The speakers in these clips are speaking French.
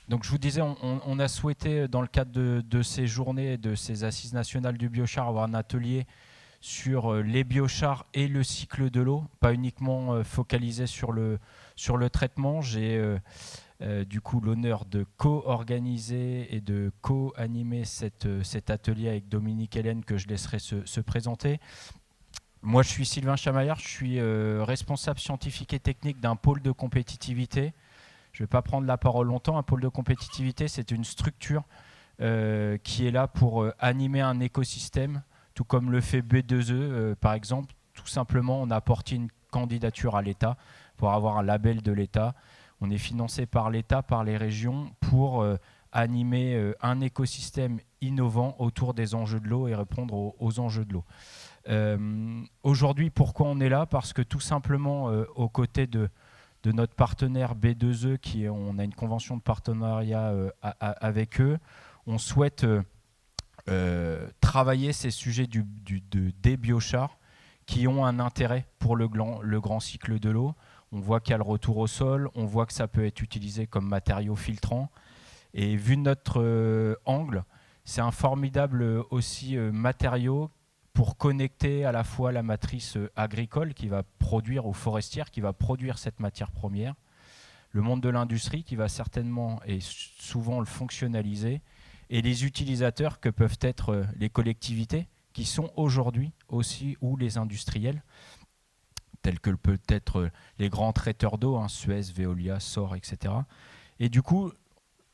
Donc je vous disais, on a souhaité, dans le cadre de ces journées, de ces assises nationales du biochar, avoir un atelier sur les biochars et le cycle de l'eau, pas uniquement focalisé sur le traitement. J'ai du coup l'honneur de co-organiser et de co-animer cet atelier avec Dominique Hélène, que je laisserai se présenter. Moi, je suis Sylvain Chamaillard, je suis responsable scientifique et technique d'un pôle de compétitivité. Je ne vais pas prendre la parole longtemps. Un pôle de compétitivité, c'est une structure qui est là pour animer un écosystème, tout comme le fait B2E, par exemple. Tout simplement, on a apporté une candidature à l'État pour avoir un label de l'État. On est financé par l'État, par les régions, pour animer un écosystème innovant autour des enjeux de l'eau et répondre aux enjeux de l'eau. Aujourd'hui, pourquoi on est là? Parce que tout simplement, aux côtés de notre partenaire B2E, on a une convention de partenariat avec eux, on souhaite travailler ces sujets des biochars qui ont un intérêt pour le grand cycle de l'eau. On voit qu'il y a le retour au sol, on voit que ça peut être utilisé comme matériau filtrant. Et vu notre angle, c'est un formidable aussi matériau pour connecter à la fois la matrice agricole qui va produire, ou forestière qui va produire cette matière première, le monde de l'industrie qui va certainement et souvent le fonctionnaliser, et les utilisateurs que peuvent être les collectivités qui sont aujourd'hui aussi, ou les industriels, tels que peut-être les grands traiteurs d'eau, Suez, Veolia, SOR, etc. Et du coup,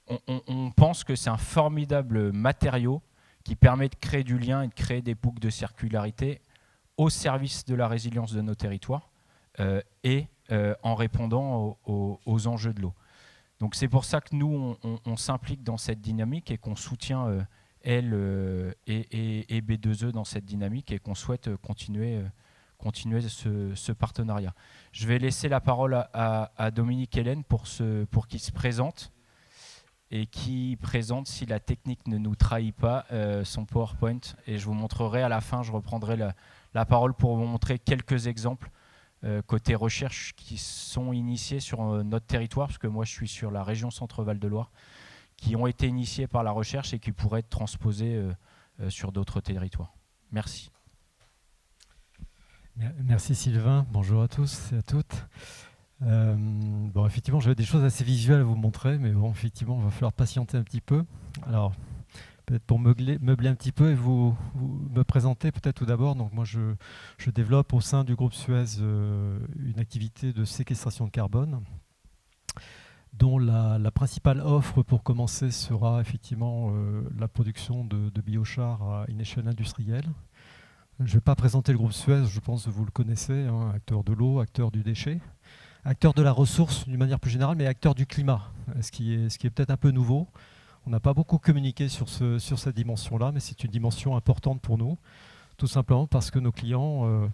on pense que c'est un formidable matériau qui permet de créer du lien et de créer des boucles de circularité au service de la résilience de nos territoires et en répondant aux enjeux de l'eau. Donc c'est pour ça que nous, on s'implique dans cette dynamique et qu'on soutient elle et B2E dans cette dynamique, et qu'on souhaite continuer ce partenariat. Je vais laisser la parole à Dominique Hélène pour qu'il se présente, et qui présente, si la technique ne nous trahit pas, son PowerPoint. Et je vous montrerai à la fin, je reprendrai la parole pour vous montrer quelques exemples côté recherche qui sont initiés sur notre territoire, parce que moi je suis sur la région Centre-Val de Loire, qui ont été initiés par la recherche et qui pourraient être transposés sur d'autres territoires. Merci. Merci Sylvain, bonjour à tous et à toutes. Bon, effectivement, j'avais des choses assez visuelles à vous montrer, mais bon, effectivement, il va falloir patienter un petit peu. Alors, peut-être pour meubler un petit peu et vous me présenter peut-être tout d'abord. Donc moi, je développe au sein du groupe Suez une activité de séquestration de carbone, dont la principale offre pour commencer sera effectivement la production de biochars à une échelle industrielle. Je ne vais pas présenter le groupe Suez, je pense que vous le connaissez, hein, acteur de l'eau, acteur du déchet, acteur de la ressource d'une manière plus générale, mais acteur du climat, ce qui est peut-être un peu nouveau. On n'a pas beaucoup communiqué sur cette dimension-là, mais c'est une dimension importante pour nous, tout simplement parce que nos clients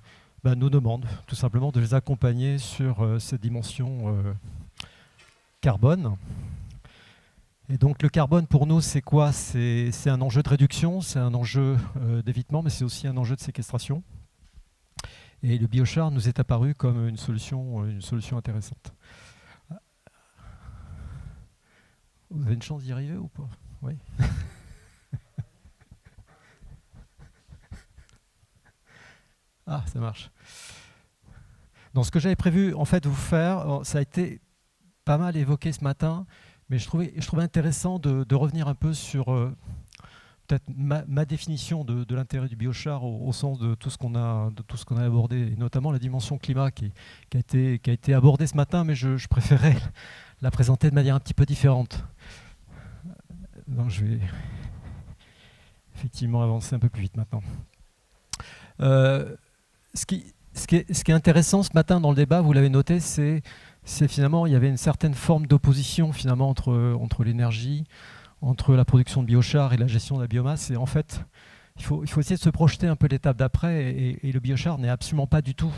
nous demandent tout simplement de les accompagner sur cette dimension carbone. Et donc le carbone pour nous, c'est quoi? C'est un enjeu de réduction, c'est un enjeu d'évitement, mais c'est aussi un enjeu de séquestration. Et le biochar nous est apparu comme une solution intéressante. Vous avez une chance d'y arriver ou pas? Oui. Ah, ça marche. Donc ce que j'avais prévu en fait vous faire, ça a été pas mal évoqué ce matin, mais je trouvais intéressant de revenir un peu sur peut-être ma définition de l'intérêt du biochar au sens de tout ce qu'on a abordé, et notamment la dimension climat qui a été abordée ce matin, mais je préférais la présenter de manière un petit peu différente. Donc je vais effectivement avancer un peu plus vite maintenant. Ce qui est intéressant ce matin dans le débat, vous l'avez noté, c'est finalement il y avait une certaine forme d'opposition finalement entre l'énergie, entre la production de biochar et la gestion de la biomasse. Et en fait, il faut essayer de se projeter un peu l'étape d'après, et le biochar n'est absolument pas du tout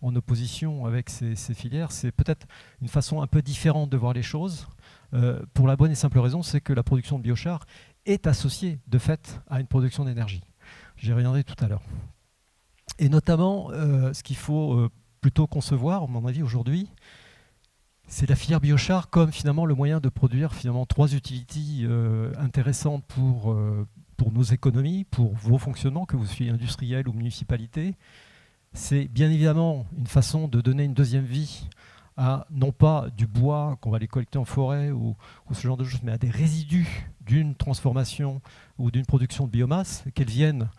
en opposition avec ces filières. C'est peut-être une façon un peu différente de voir les choses, pour la bonne et simple raison, c'est que la production de biochar est associée de fait à une production d'énergie. J'y reviendrai tout à l'heure. Et notamment, ce qu'il faut plutôt concevoir, à mon avis, aujourd'hui, C'est la filière biochar comme finalement le moyen de produire finalement 3 utilities intéressantes pour nos économies, pour vos fonctionnements, que vous soyez industriel ou municipalité. C'est bien évidemment une façon de donner une deuxième vie à non pas du bois qu'on va aller collecter en forêt ou ce genre de choses, mais à des résidus d'une transformation ou d'une production de biomasse, qu'elles viennent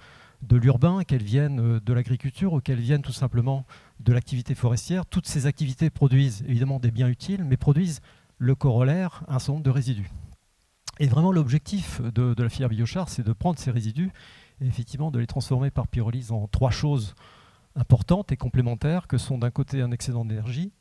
de l'urbain, qu'elles viennent de l'agriculture ou qu'elles viennent tout simplement de l'activité forestière. Toutes ces activités produisent évidemment des biens utiles, mais produisent le corollaire, un certain nombre de résidus. Et vraiment l'objectif de la filière biochar, c'est de prendre ces résidus et effectivement de les transformer par pyrolyse en 3 choses importantes et complémentaires, que sont d'un côté un excédent d'énergie,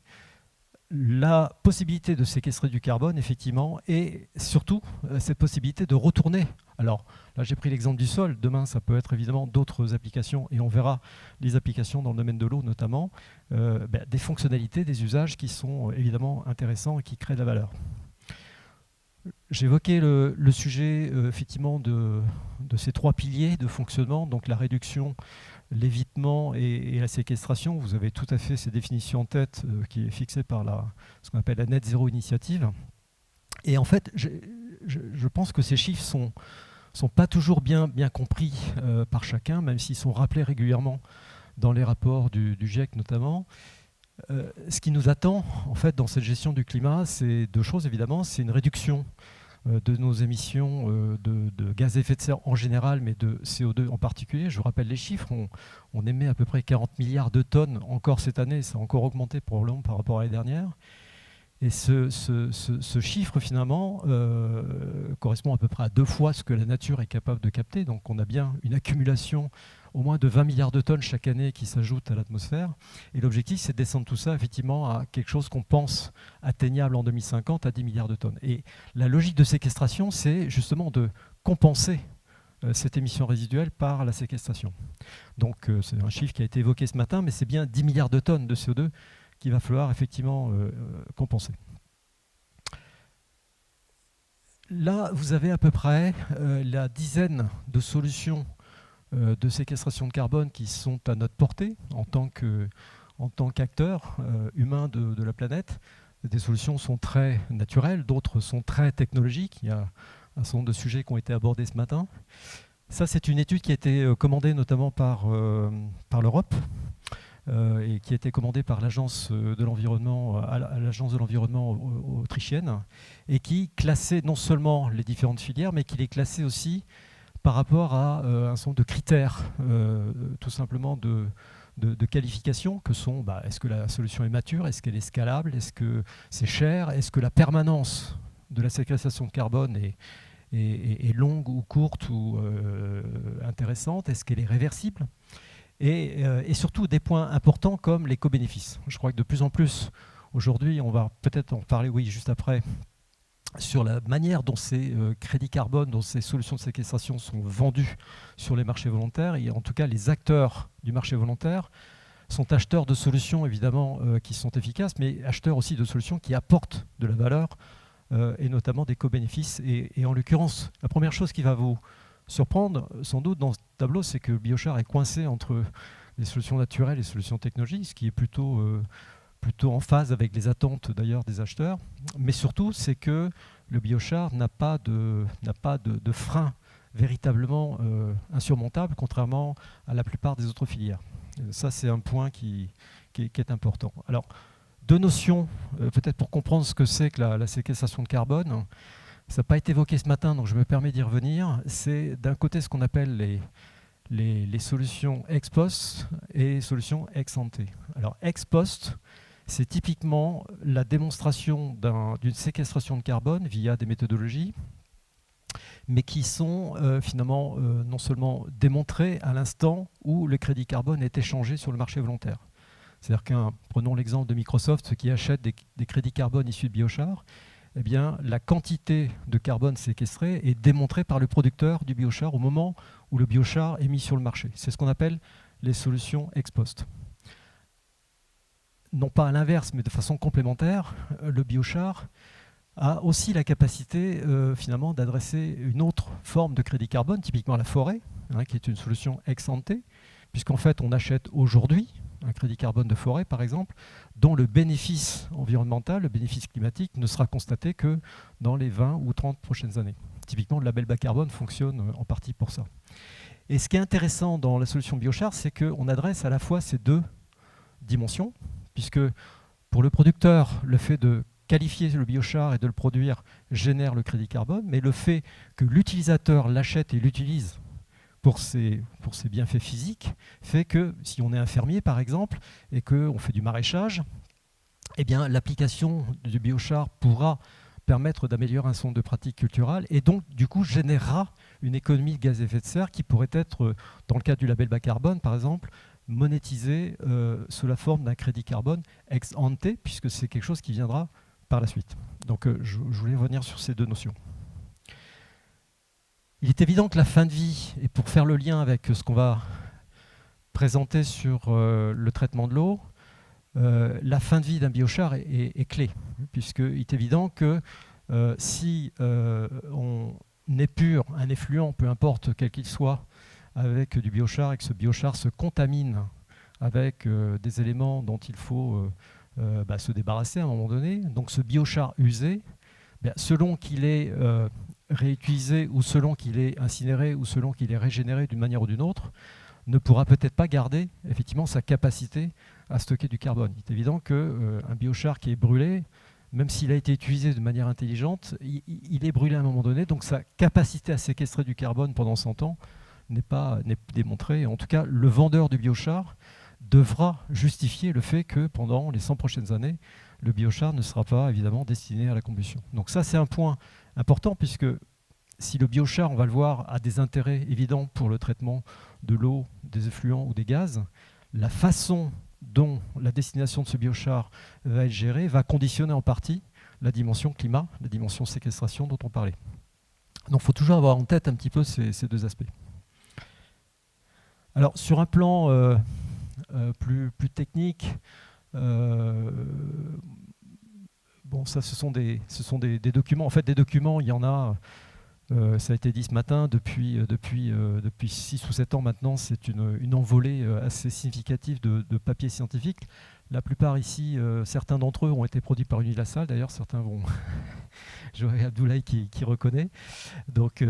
la possibilité de séquestrer du carbone, effectivement, et surtout cette possibilité de retourner. Alors là, j'ai pris l'exemple du sol. Demain, ça peut être évidemment d'autres applications, et on verra les applications dans le domaine de l'eau notamment, des fonctionnalités, des usages qui sont évidemment intéressants et qui créent de la valeur. J'évoquais le sujet effectivement de ces 3 piliers de fonctionnement, donc la réduction, l'évitement et la séquestration. Vous avez tout à fait ces définitions en tête qui est fixée par ce qu'on appelle la Net Zero Initiative. Et en fait, je pense que ces chiffres sont pas toujours bien compris par chacun, même s'ils sont rappelés régulièrement dans les rapports du GIEC notamment. Ce qui nous attend en fait dans cette gestion du climat, c'est 2 choses évidemment. C'est une réduction de nos émissions de gaz à effet de serre en général, mais de CO2 en particulier. Je vous rappelle les chiffres, on émet à peu près 40 milliards de tonnes encore cette année, ça a encore augmenté probablement par rapport à l'année dernière. Et ce chiffre finalement correspond à peu près à 2 fois ce que la nature est capable de capter. Donc on a bien une accumulation au moins de 20 milliards de tonnes chaque année qui s'ajoutent à l'atmosphère. Et l'objectif, c'est de descendre tout ça effectivement à quelque chose qu'on pense atteignable en 2050 à 10 milliards de tonnes. Et la logique de séquestration, c'est justement de compenser cette émission résiduelle par la séquestration. Donc c'est un chiffre qui a été évoqué ce matin, mais c'est bien 10 milliards de tonnes de CO2 qu'il va falloir effectivement compenser. Là, vous avez à peu près la dizaine de solutions de séquestration de carbone qui sont à notre portée en tant qu'acteurs humains de la planète. Des solutions sont très naturelles, d'autres sont très technologiques. Il y a un certain nombre de sujets qui ont été abordés ce matin. Ça, c'est une étude qui a été commandée notamment par l'Europe et qui a été commandée par l'agence de l'environnement, à l'agence de l'environnement autrichienne, et qui classait non seulement les différentes filières, mais qui les classait aussi par rapport à un certain nombre de critères, tout simplement de qualification, que sont est-ce que la solution est mature, est-ce qu'elle est scalable, est-ce que c'est cher, est-ce que la permanence de la séquestration de carbone est longue ou courte ou intéressante, est-ce qu'elle est réversible, et surtout des points importants comme l'éco-bénéfice. Je crois que de plus en plus, aujourd'hui, on va peut-être en parler juste après, sur la manière dont ces crédits carbone, dont ces solutions de séquestration sont vendues sur les marchés volontaires. Et en tout cas, les acteurs du marché volontaire sont acheteurs de solutions, évidemment, qui sont efficaces, mais acheteurs aussi de solutions qui apportent de la valeur, et notamment des co-bénéfices. Et en l'occurrence, la première chose qui va vous surprendre, sans doute, dans ce tableau, c'est que le biochar est coincé entre les solutions naturelles et les solutions technologiques, ce qui est plutôt en phase avec les attentes d'ailleurs des acheteurs, mais surtout c'est que le biochar n'a pas de frein véritablement insurmontable, contrairement à la plupart des autres filières. Ça, c'est un point qui est important. Alors, 2 notions, peut-être pour comprendre ce que c'est que la séquestration de carbone. Ça n'a pas été évoqué ce matin, donc je me permets d'y revenir. C'est d'un côté ce qu'on appelle les solutions ex post et solutions ex ante. Alors, ex post, c'est typiquement la démonstration d'une séquestration de carbone via des méthodologies, mais qui sont finalement non seulement démontrées à l'instant où le crédit carbone est échangé sur le marché volontaire. C'est-à-dire prenons l'exemple de Microsoft qui achète des crédits carbone issus de biochar, eh bien, la quantité de carbone séquestré est démontrée par le producteur du biochar au moment où le biochar est mis sur le marché. C'est ce qu'on appelle les solutions ex post. Non pas à l'inverse, mais de façon complémentaire, le biochar a aussi la capacité finalement d'adresser une autre forme de crédit carbone, typiquement la forêt, qui est une solution ex ante, puisqu'en fait on achète aujourd'hui un crédit carbone de forêt par exemple, dont le bénéfice environnemental, le bénéfice climatique ne sera constaté que dans les 20 ou 30 prochaines années. Typiquement, le label bas carbone fonctionne en partie pour ça. Et ce qui est intéressant dans la solution biochar, c'est qu'on adresse à la fois ces deux dimensions, puisque pour le producteur, le fait de qualifier le biochar et de le produire génère le crédit carbone, mais le fait que l'utilisateur l'achète et l'utilise pour ses bienfaits physiques fait que si on est un fermier par exemple et qu'on fait du maraîchage, eh bien l'application du biochar pourra permettre d'améliorer un certain nombre de pratiques culturelles et donc du coup générera une économie de gaz à effet de serre qui pourrait être, dans le cadre du label bas carbone par exemple, monétisée sous la forme d'un crédit carbone ex ante, puisque c'est quelque chose qui viendra par la suite. Donc je voulais revenir sur ces deux notions. Il est évident que la fin de vie, et pour faire le lien avec ce qu'on va présenter sur le traitement de l'eau, la fin de vie d'un biochar est clé, puisqu'il est évident que si on épure un effluent, peu importe quel qu'il soit, avec du biochar et que ce biochar se contamine avec des éléments dont il faut se débarrasser à un moment donné, donc ce biochar usé, selon qu'il est réutilisé ou selon qu'il est incinéré ou selon qu'il est régénéré d'une manière ou d'une autre, ne pourra peut-être pas garder effectivement sa capacité à stocker du carbone. Il est évident qu'un biochar qui est brûlé, même s'il a été utilisé de manière intelligente, il est brûlé à un moment donné, donc sa capacité à séquestrer du carbone pendant 100 ans n'est démontrée. En tout cas, le vendeur du biochar devra justifier le fait que pendant les 100 prochaines années, le biochar ne sera pas évidemment destiné à la combustion. Donc ça, c'est un point important, puisque si le biochar, on va le voir, a des intérêts évidents pour le traitement de l'eau, des effluents ou des gaz, la façon dont la destination de ce biochar va être gérée va conditionner en partie la dimension climat, la dimension séquestration dont on parlait. Donc il faut toujours avoir en tête un petit peu ces deux aspects. Alors sur un plan plus technique, bon, ça, ce sont des documents. En fait, des documents, il y en a, ça a été dit ce matin, depuis 6 ou 7 ans maintenant, c'est une envolée assez significative de papiers scientifiques. La plupart ici, certains d'entre eux ont été produits par Unilassal, d'ailleurs, certains vont... Joël Abdoulaye qui reconnaît. Donc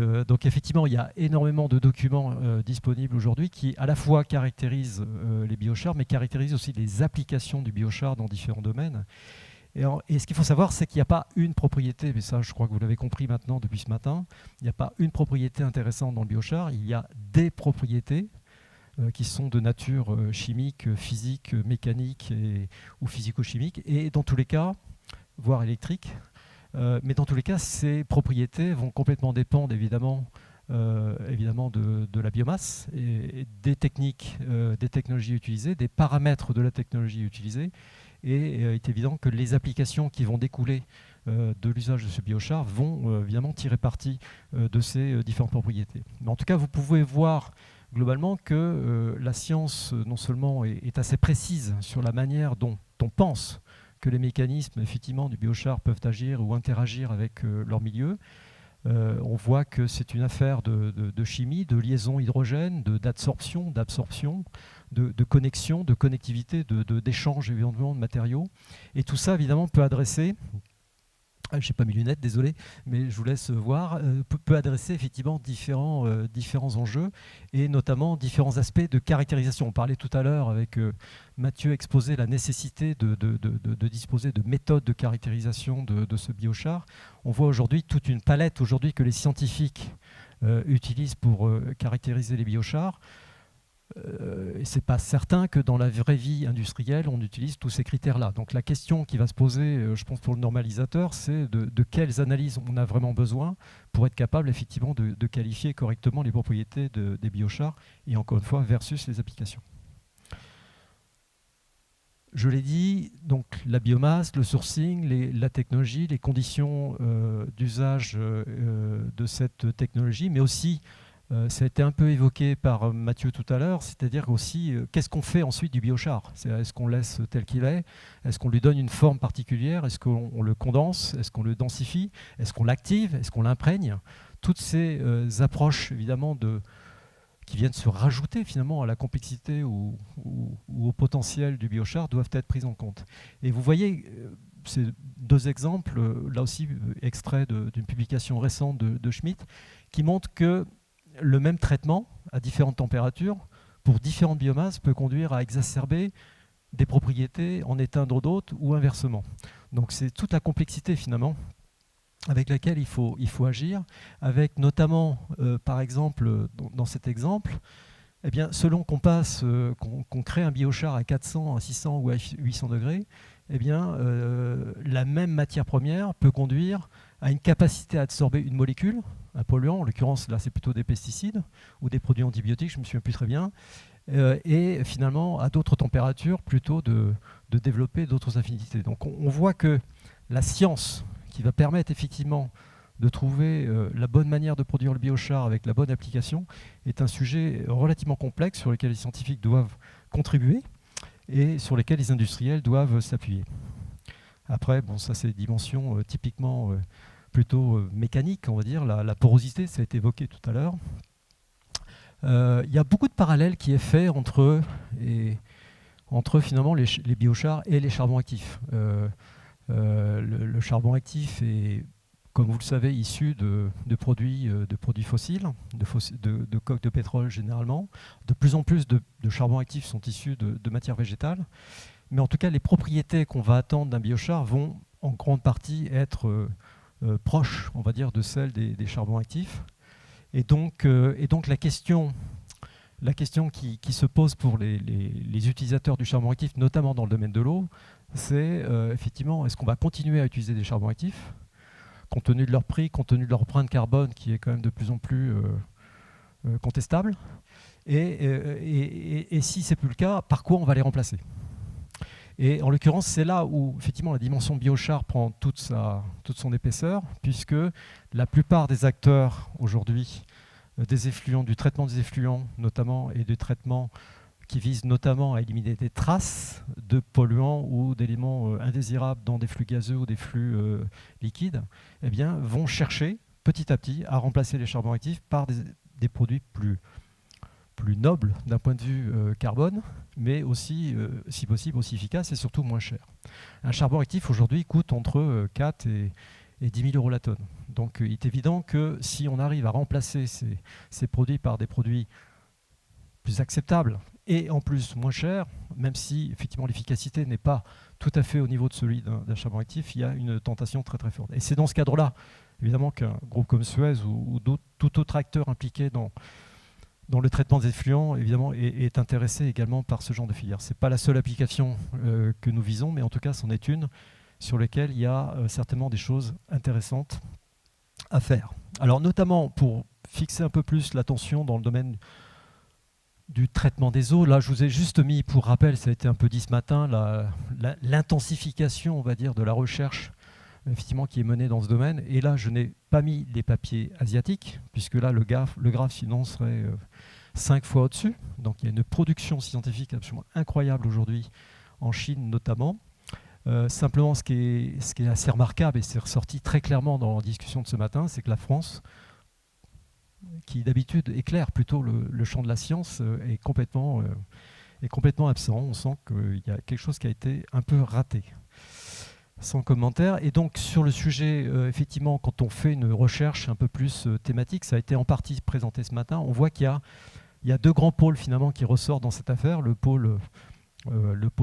effectivement, il y a énormément de documents disponibles aujourd'hui qui à la fois caractérisent les biochars, mais caractérisent aussi les applications du biochar dans différents domaines. Et ce qu'il faut savoir, c'est qu'il n'y a pas une propriété, mais ça je crois que vous l'avez compris maintenant depuis ce matin, il n'y a pas une propriété intéressante dans le biochar, il y a des propriétés qui sont de nature chimique, physique, mécanique ou physico-chimique, et dans tous les cas, voire électrique. Mais dans tous les cas, ces propriétés vont complètement dépendre évidemment de la biomasse et des techniques, des technologies utilisées, des paramètres de la technologie utilisée. Et il est évident que les applications qui vont découler de l'usage de ce biochar vont évidemment tirer parti de ces différentes propriétés. Mais en tout cas, vous pouvez voir globalement que la science non seulement est assez précise sur la manière dont on pense que les mécanismes effectivement du biochar peuvent agir ou interagir avec leur milieu. On voit que c'est une affaire de chimie, de liaison hydrogène, d'absorption, de connexion, de connectivité, d'échange évidemment de matériaux. Et tout ça évidemment peut adresser, je n'ai pas mes lunettes, désolé, mais je vous laisse voir, peut adresser effectivement différents enjeux et notamment différents aspects de caractérisation. On parlait tout à l'heure avec Mathieu exposait la nécessité de disposer de méthodes de caractérisation de ce biochar. On voit aujourd'hui toute une palette que les scientifiques utilisent pour caractériser les biochars. Et ce n'est pas certain que dans la vraie vie industrielle, on utilise tous ces critères-là. Donc la question qui va se poser, je pense pour le normalisateur, c'est de quelles analyses on a vraiment besoin pour être capable effectivement de qualifier correctement les propriétés des biochars, et encore une fois, versus les applications. Je l'ai dit, donc la biomasse, le sourcing, la technologie, les conditions d'usage de cette technologie, mais aussi ça a été un peu évoqué par Mathieu tout à l'heure, c'est-à-dire aussi qu'est-ce qu'on fait ensuite du biochar? Est-ce qu'on laisse tel qu'il est? Est-ce qu'on lui donne une forme particulière? Est-ce qu'on le condense? Est-ce qu'on le densifie? Est-ce qu'on l'active? Est-ce qu'on l'imprègne? Toutes ces approches évidemment qui viennent se rajouter finalement à la complexité ou au potentiel du biochar doivent être prises en compte. Et vous voyez ces deux exemples, là aussi extraits d'une publication récente de Schmidt, qui montrent que le même traitement à différentes températures pour différentes biomasses peut conduire à exacerber des propriétés, en éteindre d'autres ou inversement. Donc c'est toute la complexité finalement avec laquelle il faut agir, avec notamment, par exemple, dans cet exemple, eh bien, selon qu'on passe, qu'on crée un biochar à 400, à 600 ou à 800 degrés, eh bien, la même matière première peut conduire à une capacité à absorber une molécule, un polluant, en l'occurrence là c'est plutôt des pesticides ou des produits antibiotiques, je ne me souviens plus très bien, et finalement à d'autres températures plutôt de développer d'autres affinités. Donc on voit que la science qui va permettre effectivement de trouver la bonne manière de produire le biochar avec la bonne application est un sujet relativement complexe sur lequel les scientifiques doivent contribuer et sur lesquels les industriels doivent s'appuyer. Après, bon, ça c'est des dimensions typiquement plutôt mécaniques, on va dire. La porosité, ça a été évoqué tout à l'heure. Il y a beaucoup de parallèles qui est fait entre finalement les biochars et les charbons actifs. Le charbon actif est, comme vous le savez, issu de produits fossiles, de coques de pétrole généralement. De plus en plus de charbon actif sont issus de matières végétales. Mais en tout cas, les propriétés qu'on va attendre d'un biochar vont en grande partie être proches, on va dire, de celles des charbons actifs. Et donc la question qui se pose pour les utilisateurs du charbon actif, notamment dans le domaine de l'eau, c'est effectivement, est-ce qu'on va continuer à utiliser des charbons actifs, compte tenu de leur prix, compte tenu de leur empreinte carbone qui est quand même de plus en plus contestable, et si ce n'est plus le cas, par quoi on va les remplacer? Et en l'occurrence, c'est là où effectivement la dimension biochar prend toute son épaisseur, puisque la plupart des acteurs aujourd'hui des effluents, du traitement des effluents notamment, et du traitement qui vise notamment à éliminer des traces de polluants ou d'éléments indésirables dans des flux gazeux ou des flux liquides, eh bien, vont chercher petit à petit à remplacer les charbons actifs par des produits plus nobles d'un point de vue carbone, mais aussi, si possible, aussi efficaces et surtout moins chers. Un charbon actif aujourd'hui coûte entre 4 et 10 000 € la tonne. Donc il est évident que si on arrive à remplacer ces produits par des produits plus acceptables et en plus moins chers, même si effectivement l'efficacité n'est pas tout à fait au niveau de celui d'un charbon actif, il y a une tentation très très forte. Et c'est dans ce cadre-là, évidemment, qu'un groupe comme Suez ou tout autre acteur impliqué dans le traitement des effluents, évidemment, est intéressé également par ce genre de filière. Ce n'est pas la seule application que nous visons, mais en tout cas, c'en est une sur laquelle il y a certainement des choses intéressantes à faire. Alors, notamment pour fixer un peu plus l'attention dans le domaine du traitement des eaux, là, je vous ai juste mis, pour rappel, ça a été un peu dit ce matin, l'intensification, on va dire, de la recherche effectivement, qui est menée dans ce domaine. Et là, je n'ai pas mis les papiers asiatiques, puisque là, le graphe sinon serait 5 fois au-dessus. Donc il y a une production scientifique absolument incroyable aujourd'hui, en Chine notamment. Simplement, ce qui est assez remarquable, et c'est ressorti très clairement dans la discussion de ce matin, c'est que la France, qui d'habitude éclaire plutôt le champ de la science, est complètement absent. On sent qu'il y a quelque chose qui a été un peu raté. Sans commentaire. Et donc sur le sujet, effectivement, quand on fait une recherche un peu plus thématique, ça a été en partie présenté ce matin, on voit qu'il y a deux grands pôles finalement qui ressortent dans cette affaire, le pôle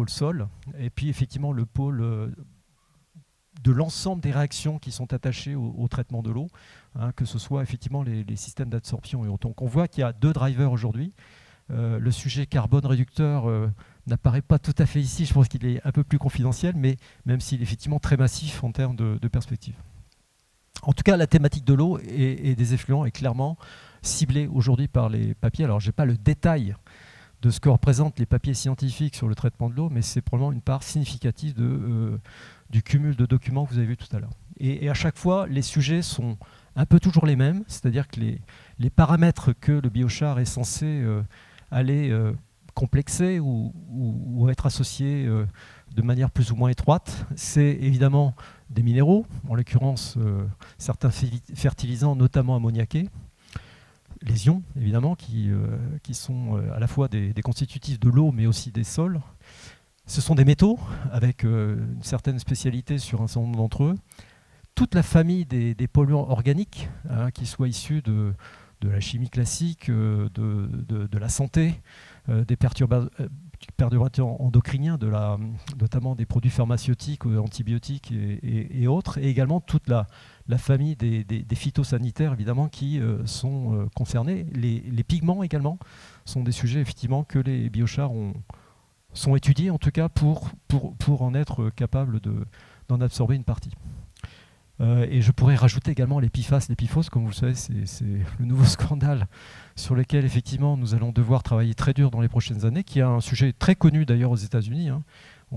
sol, et puis effectivement le pôle de l'ensemble des réactions qui sont attachées au traitement de l'eau, hein, que ce soit effectivement les systèmes d'absorption et autres. Donc on voit qu'il y a deux drivers aujourd'hui. Le sujet carbone réducteur n'apparaît pas tout à fait ici, je pense qu'il est un peu plus confidentiel, mais même s'il est effectivement très massif en termes de perspective. En tout cas, la thématique de l'eau et des effluents est clairement ciblée aujourd'hui par les papiers. Alors, je n'ai pas le détail de ce que représentent les papiers scientifiques sur le traitement de l'eau, mais c'est probablement une part significative du cumul de documents que vous avez vu tout à l'heure. Et à chaque fois, les sujets sont un peu toujours les mêmes, c'est-à-dire que les paramètres que le biochar est censé aller complexer ou être associés de manière plus ou moins étroite, c'est évidemment des minéraux, en l'occurrence certains fertilisants, notamment ammoniaqués. les ions, évidemment, qui sont à la fois des constitutifs de l'eau, mais aussi des sols. Ce sont des métaux, avec une certaine spécialité sur un certain nombre d'entre eux. Toute la famille des polluants organiques, hein, qui soient issus de la chimie classique, de la santé, des perturbateurs endocriniens, notamment des produits pharmaceutiques, antibiotiques et autres, et également toute la famille des phytosanitaires, évidemment, qui sont concernés. Les pigments également sont des sujets, effectivement, que les biochars sont étudiés, en tout cas, pour en être capables d'en absorber une partie. Et je pourrais rajouter également les PFAS, les PFOS, comme vous le savez, c'est le nouveau scandale sur lequel effectivement nous allons devoir travailler très dur dans les prochaines années, qui est un sujet très connu d'ailleurs aux États-Unis. Hein.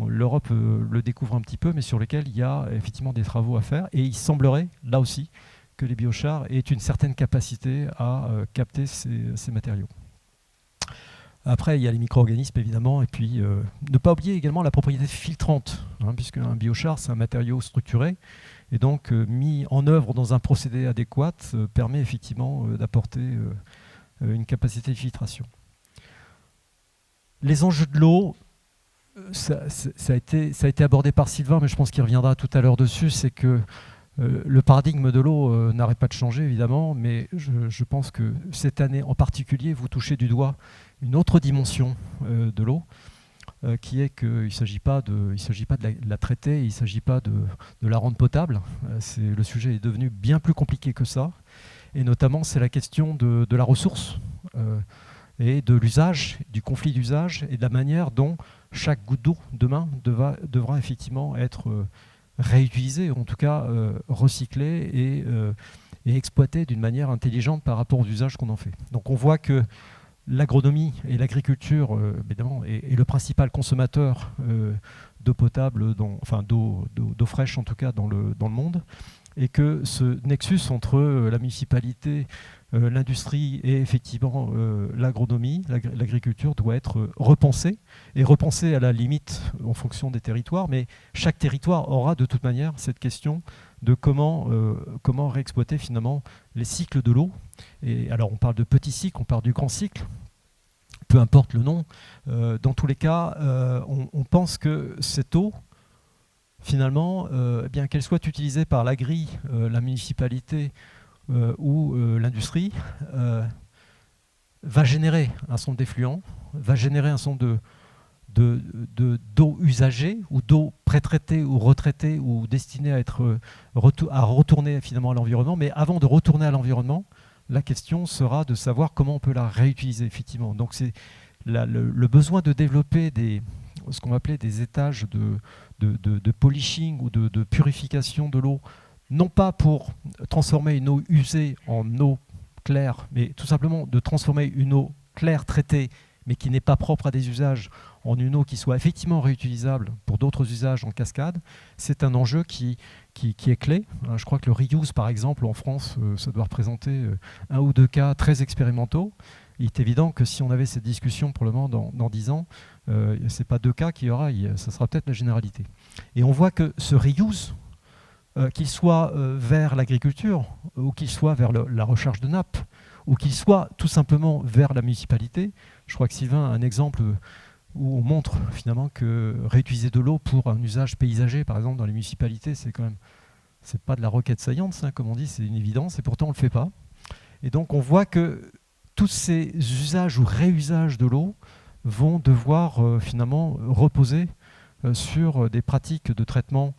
L'Europe le découvre un petit peu, mais sur lequel il y a effectivement des travaux à faire. Et il semblerait, là aussi, que les biochars aient une certaine capacité à capter ces matériaux. Après, il y a les micro-organismes, évidemment, et puis ne pas oublier également la propriété filtrante, hein, puisque un biochar, c'est un matériau structuré, et donc mis en œuvre dans un procédé adéquat permet effectivement d'apporter une capacité de filtration. Les enjeux de l'eau, ça a été abordé par Sylvain, mais je pense qu'il reviendra tout à l'heure dessus, c'est que le paradigme de l'eau n'arrête pas de changer, évidemment, mais je pense que cette année en particulier, vous touchez du doigt une autre dimension de l'eau, qui est qu'il ne s'agit pas de la traiter, il ne s'agit pas de la rendre potable. Le sujet est devenu bien plus compliqué que ça. Et notamment, c'est la question de la ressource et de l'usage, du conflit d'usage et de la manière dont chaque goutte d'eau demain devra effectivement être réutilisée, ou en tout cas recyclée et exploitée d'une manière intelligente par rapport aux usages qu'on en fait. Donc on voit que l'agronomie et l'agriculture, évidemment, est le principal consommateur d'eau potable, d'eau fraîche en tout cas dans le monde, et que ce nexus entre la municipalité, l'industrie et effectivement l'agronomie, l'agriculture doit être repensé, et repensé à la limite en fonction des territoires, mais chaque territoire aura de toute manière cette question de comment réexploiter finalement les cycles de l'eau. Et alors on parle de petits cycles, on parle du grand cycle, peu importe le nom. Dans tous les cas, on pense que cette eau, finalement, bien qu'elle soit utilisée par l'agri, la municipalité ou l'industrie, va générer un certain nombre d'effluents, va générer un certain nombre d'eau usagée ou d'eau pré-traitée ou retraitée ou destinée à retourner finalement à l'environnement. Mais avant de retourner à l'environnement, la question sera de savoir comment on peut la réutiliser effectivement. Donc c'est le besoin de développer ce qu'on va appeler des étages de polishing ou de purification de l'eau, non pas pour transformer une eau usée en eau claire, mais tout simplement de transformer une eau claire traitée, mais qui n'est pas propre à des usages, en une eau qui soit effectivement réutilisable pour d'autres usages en cascade. C'est un enjeu qui est clé. Je crois que le reuse, par exemple, en France, ça doit représenter 1 ou 2 cas très expérimentaux. Il est évident que si on avait cette discussion pour le moment dans 10 ans, ce n'est pas 2 cas qu'il y aura, ça sera peut-être la généralité. Et on voit que ce reuse, qu'il soit vers l'agriculture, ou qu'il soit vers la recharge de nappes, ou qu'il soit tout simplement vers la municipalité, je crois que Sylvain a un exemple où on montre finalement que réutiliser de l'eau pour un usage paysager, par exemple dans les municipalités, c'est pas de la rocket science, hein, comme on dit, c'est une évidence, et pourtant on ne le fait pas. Et donc on voit que tous ces usages ou réusages de l'eau vont devoir finalement reposer sur des pratiques de traitement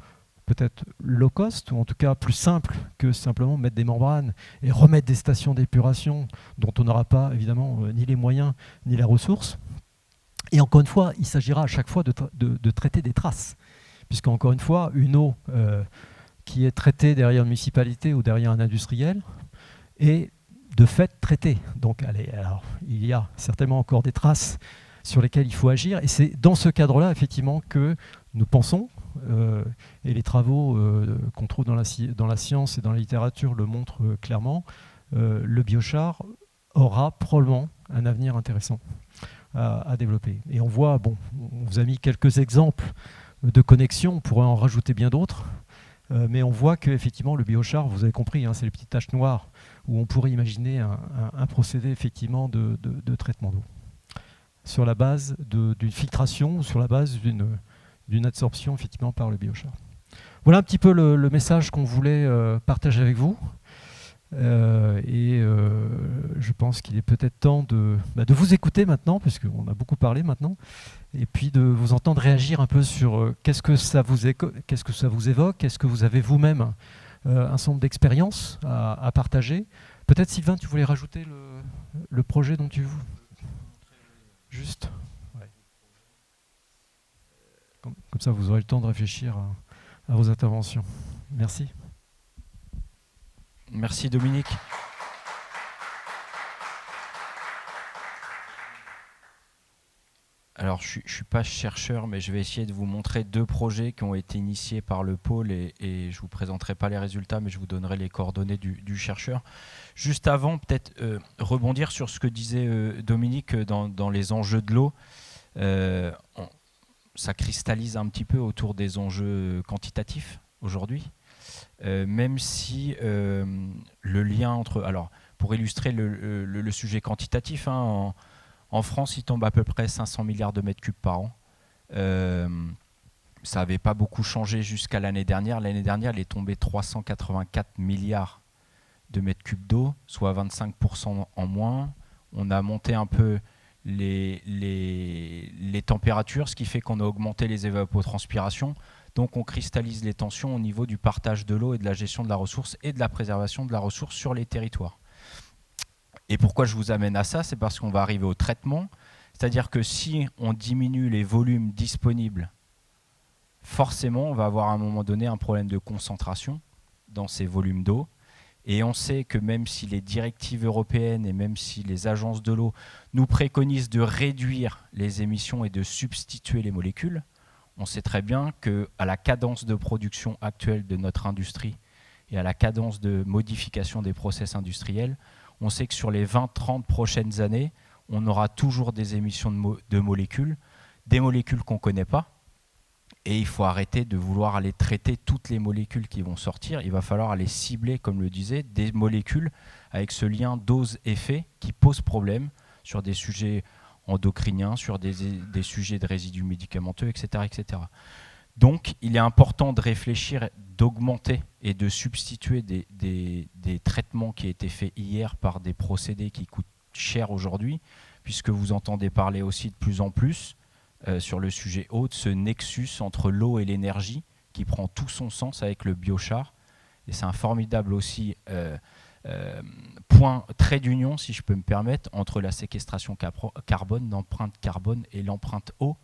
peut-être low cost, ou en tout cas plus simple que simplement mettre des membranes et remettre des stations d'épuration dont on n'aura pas évidemment ni les moyens ni la ressource. Et encore une fois, il s'agira à chaque fois de traiter des traces, puisqu'encore une fois, une eau qui est traitée derrière une municipalité ou derrière un industriel est de fait traitée. Donc alors, il y a certainement encore des traces sur lesquelles il faut agir, et c'est dans ce cadre-là effectivement que nous pensons, et les travaux qu'on trouve dans la science et dans la littérature le montrent clairement, le biochar aura probablement un avenir intéressant à développer. Et on voit, on vous a mis quelques exemples de connexions, on pourrait en rajouter bien d'autres. Mais on voit qu'effectivement, le biochar, vous avez compris, hein, c'est les petites taches noires où on pourrait imaginer un procédé effectivement de traitement d'eau sur la base d'une filtration ou sur la base d'une absorption effectivement par le biochar. Voilà un petit peu le message qu'on voulait partager avec vous. Je pense qu'il est peut-être temps de vous écouter maintenant, puisqu'on a beaucoup parlé maintenant, et puis de vous entendre réagir un peu sur qu'est-ce que ça vous évoque, est-ce que vous avez vous-même un certain nombre d'expériences à partager. Peut-être Sylvain, tu voulais rajouter le projet dont tu... Juste. Ouais. Comme ça, vous aurez le temps de réfléchir à vos interventions. Merci. Merci Dominique. Alors, je ne suis pas chercheur, mais je vais essayer de vous montrer 2 projets qui ont été initiés par le pôle et je ne vous présenterai pas les résultats, mais je vous donnerai les coordonnées du chercheur. Juste avant, peut-être rebondir sur ce que disait Dominique dans les enjeux de l'eau. Ça cristallise un petit peu autour des enjeux quantitatifs aujourd'hui, même si le lien entre... Alors, pour illustrer le sujet quantitatif, hein, en France, il tombe à peu près 500 milliards de mètres cubes par an. Ça n'avait pas beaucoup changé jusqu'à l'année dernière. L'année dernière, il est tombé 384 milliards de mètres cubes d'eau, soit 25% en moins. On a monté un peu les températures, ce qui fait qu'on a augmenté les évapotranspirations. Donc on cristallise les tensions au niveau du partage de l'eau et de la gestion de la ressource et de la préservation de la ressource sur les territoires. Et pourquoi je vous amène à ça? C'est parce qu'on va arriver au traitement. C'est-à-dire que si on diminue les volumes disponibles, forcément, on va avoir à un moment donné un problème de concentration dans ces volumes d'eau. Et on sait que même si les directives européennes et même si les agences de l'eau nous préconisent de réduire les émissions et de substituer les molécules, on sait très bien qu'à la cadence de production actuelle de notre industrie et à la cadence de modification des process industriels, on sait que sur les 20-30 prochaines années, on aura toujours des émissions de molécules, des molécules qu'on ne connaît pas. Et il faut arrêter de vouloir aller traiter toutes les molécules qui vont sortir. Il va falloir aller cibler, comme le disait, des molécules avec ce lien dose-effet qui pose problème sur des sujets endocriniens, sur des sujets de résidus médicamenteux, etc., etc. Donc, il est important de réfléchir, d'augmenter et de substituer des traitements qui ont été faits hier par des procédés qui coûtent cher aujourd'hui, puisque vous entendez parler aussi de plus en plus sur le sujet eau, de ce nexus entre l'eau et l'énergie qui prend tout son sens avec le biochar. Et c'est un formidable aussi point, trait d'union, si je peux me permettre, entre la séquestration carbone, l'empreinte carbone et l'empreinte eau.